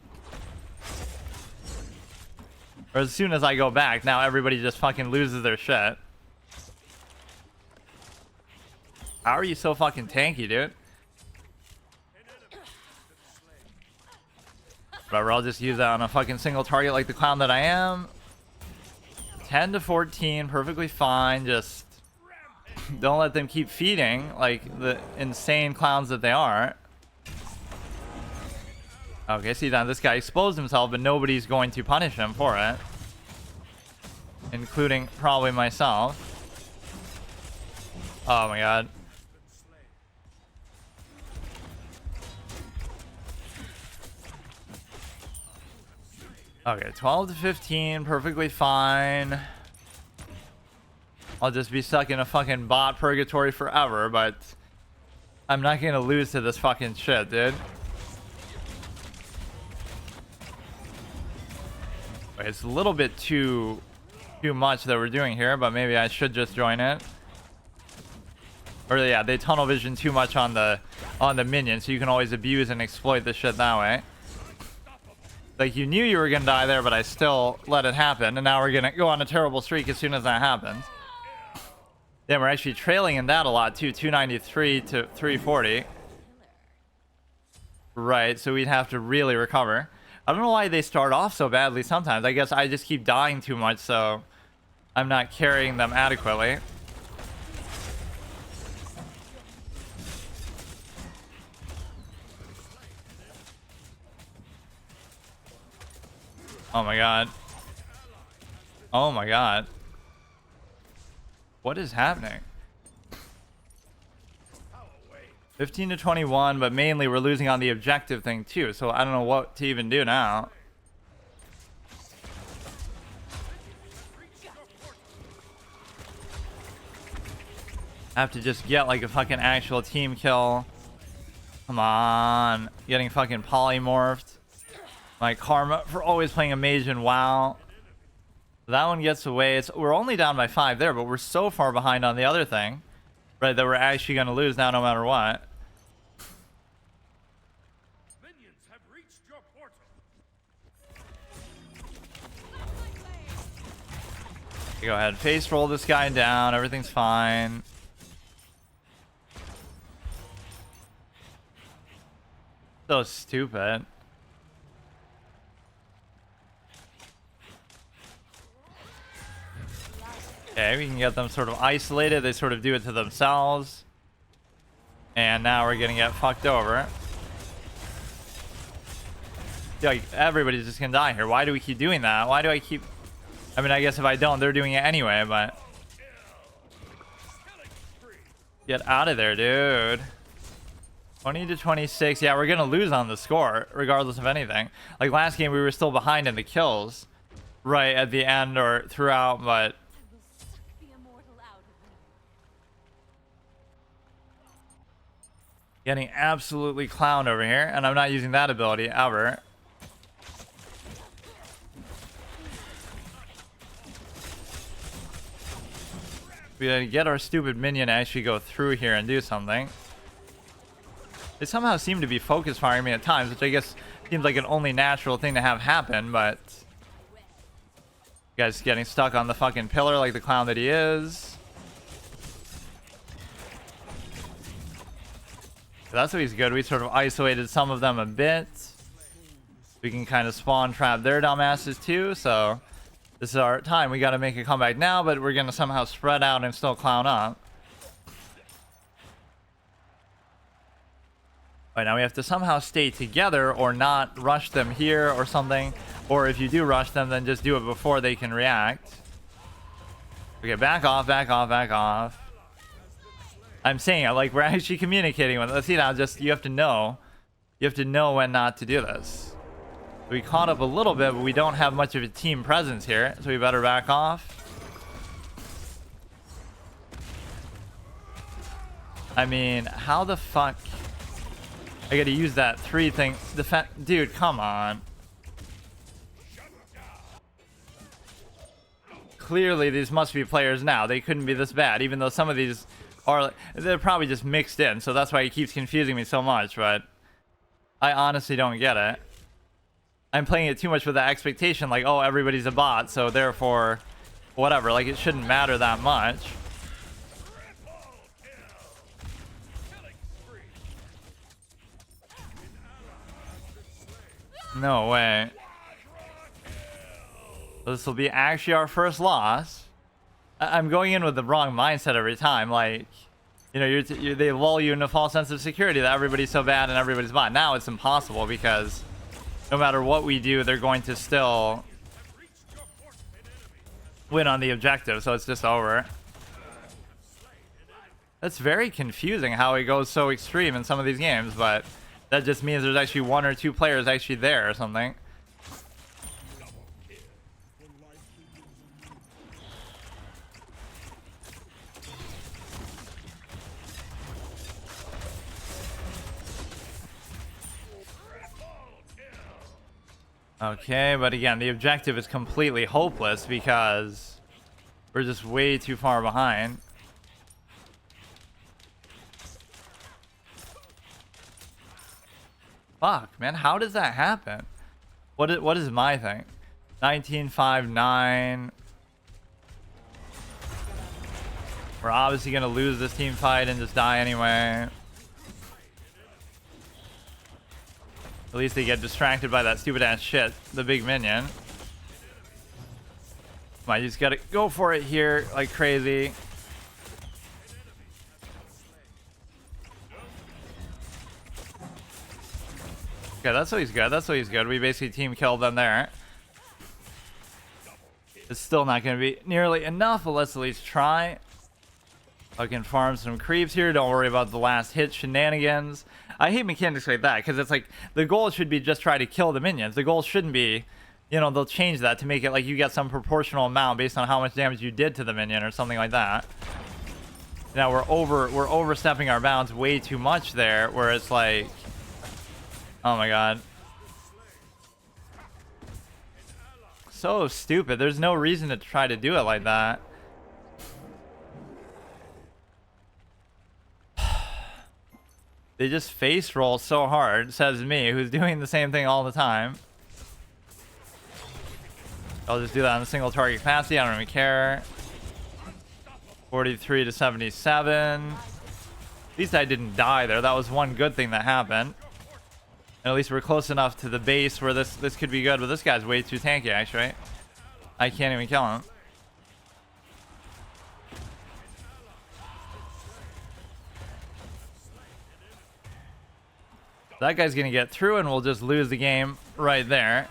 Or as soon as I go back, now everybody just fucking loses their shit. How are you so fucking tanky, dude? Whatever, I'll just use that on a fucking single target like the clown that I am. 10 to 14, perfectly fine. Just don't let them keep feeding like the insane clowns that they are. Okay, see that this guy exposed himself, but nobody's going to punish him for it. Including probably myself. Oh my god. Okay, 12 to 15, perfectly fine. I'll just be stuck in a fucking bot purgatory forever, but I'm not gonna lose to this fucking shit, dude. Okay, it's a little bit too much that we're doing here, but maybe I should just join it. Or yeah, they tunnel vision too much on the minion, so you can always abuse and exploit the shit that way. Like, you knew you were gonna die there, but I still let it happen, and now we're gonna go on a terrible streak as soon as that happens. Then we're actually trailing in that a lot too, 293 to 340. Right, so we'd have to really recover. I don't know why they start off so badly sometimes. I guess I just keep dying too much, so I'm not carrying them adequately. Oh my god. Oh my god. What is happening? 15 to 21, but mainly we're losing on the objective thing too, so I don't know what to even do now. I have to just get like a fucking actual team kill. Come on. Getting fucking polymorphed. My karma for always playing a mage in WoW. That one gets away. We're only down by 5 there, but we're so far behind on the other thing. Right, that we're actually going to lose now no matter what. Minions have reached your portal. Go ahead, face roll this guy down. Everything's fine. So stupid. Okay, we can get them sort of isolated. They sort of do it to themselves. And now we're gonna get fucked over. Like, everybody's just gonna die here. Why do we keep doing that? Why do I keep... I mean, I guess if I don't, they're doing it anyway, but... Get out of there, dude. 20 to 26. Yeah, we're gonna lose on the score, regardless of anything. Like, last game, we were still behind in the kills. Right at the end or throughout, but... Getting absolutely clowned over here, and I'm not using that ability ever. We gotta get our stupid minion to actually go through here and do something. They somehow seem to be focus firing me at times, which I guess seems like an only natural thing to have happen, but... Guy's getting stuck on the fucking pillar like the clown that he is. That's what he's good. We sort of isolated some of them a bit. We can kind of spawn trap their dumbasses too, so... This is our time. We gotta make a comeback now, but we're gonna somehow spread out and still clown up. Alright, now we have to somehow stay together or not rush them here or something. Or if you do rush them, then just do it before they can react. Okay, back off, back off, back off. I'm saying it like we're actually communicating with it. Let's see now, just you have to know. You have to know when not to do this. We caught up a little bit, but we don't have much of a team presence here, so we better back off. I mean, how the fuck... I gotta use that 3 thing. Dude, come on. Clearly, these must be players now. They couldn't be this bad, even though some of these are... They're probably just mixed in, so that's why it keeps confusing me so much, but... I honestly don't get it. I'm playing it too much with the expectation, like, oh, everybody's a bot, so therefore, whatever. Like, it shouldn't matter that much. No way. This will be actually our first loss. I'm going in with the wrong mindset every time. Like, you know, they lull you into a false sense of security that everybody's so bad and everybody's bot. Now it's impossible because... No matter what we do, they're going to still win on the objective, so it's just over. That's very confusing how it goes so extreme in some of these games, but that just means there's actually 1 or 2 players actually there or something. Okay, but again, the objective is completely hopeless because we're just way too far behind. Fuck, man, how does that happen? What is my thing? 1959. We're obviously gonna lose this team fight and just die anyway. At least they get distracted by that stupid ass shit, the big minion. Come on, you just gotta go for it here like crazy. Okay, that's always good. That's always good. We basically team killed them there. It's still not going to be nearly enough, but let's at least try. I can farm some creeps here. Don't worry about the last hit shenanigans. I hate mechanics like that because it's like the goal should be just try to kill the minions. The goal shouldn't be, you know, they'll change that to make it like you get some proportional amount based on how much damage you did to the minion or something like that. Now we're overstepping our bounds way too much there, where it's like, oh my god, so stupid. There's no reason to try to do it like that. They just face roll so hard, says me, who's doing the same thing all the time. I'll just do that on a single target capacity. I don't even care. 43 to 77. At least I didn't die there. That was one good thing that happened. And at least we're close enough to the base where this could be good. But this guy's way too tanky, actually. I can't even kill him. That guy's going to get through and we'll just lose the game right there.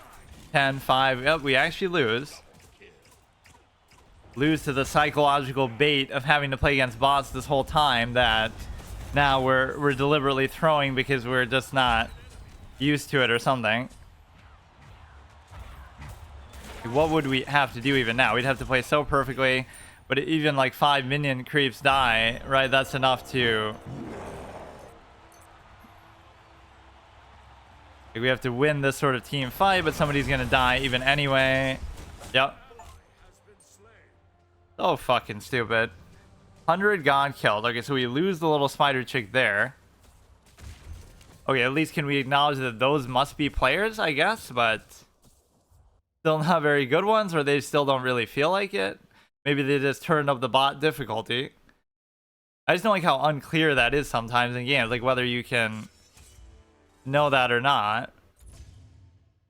10-5. Yep, we actually lose. Lose to the psychological bait of having to play against bots this whole time that now we're deliberately throwing because we're just not used to it or something. What would we have to do even now? We'd have to play so perfectly, but even like 5 minion creeps die, right? That's enough to... We have to win this sort of team fight, but somebody's gonna die even anyway. Yep. So fucking stupid. 100 god killed. Okay, so we lose the little spider chick there. Okay, at least can we acknowledge that those must be players, I guess, but still not very good ones, or they still don't really feel like it. Maybe they just turned up the bot difficulty. I just don't like how unclear that is sometimes in games, like whether you can know that or not.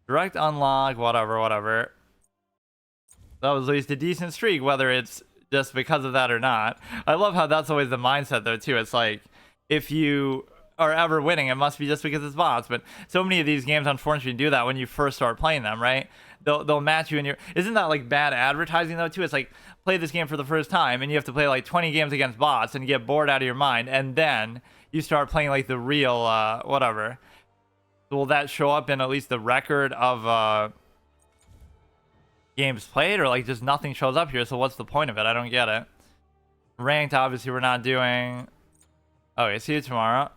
Direct unlock, whatever. That was at least a decent streak, whether it's just because of that or not. I love how that's always the mindset, though, too. It's like, if you are ever winning, it must be just because it's bots. But so many of these games, unfortunately, do that when you first start playing them, right? They'll match you in your... Isn't that, like, bad advertising, though, too? It's like, play this game for the first time, and you have to play, like, 20 games against bots, and you get bored out of your mind, and then you start playing, like, the real, whatever. Will that show up in at least the record of, games played, or like just nothing shows up here? So what's the point of it? I don't get it. Ranked, obviously we're not doing. Okay, see you tomorrow.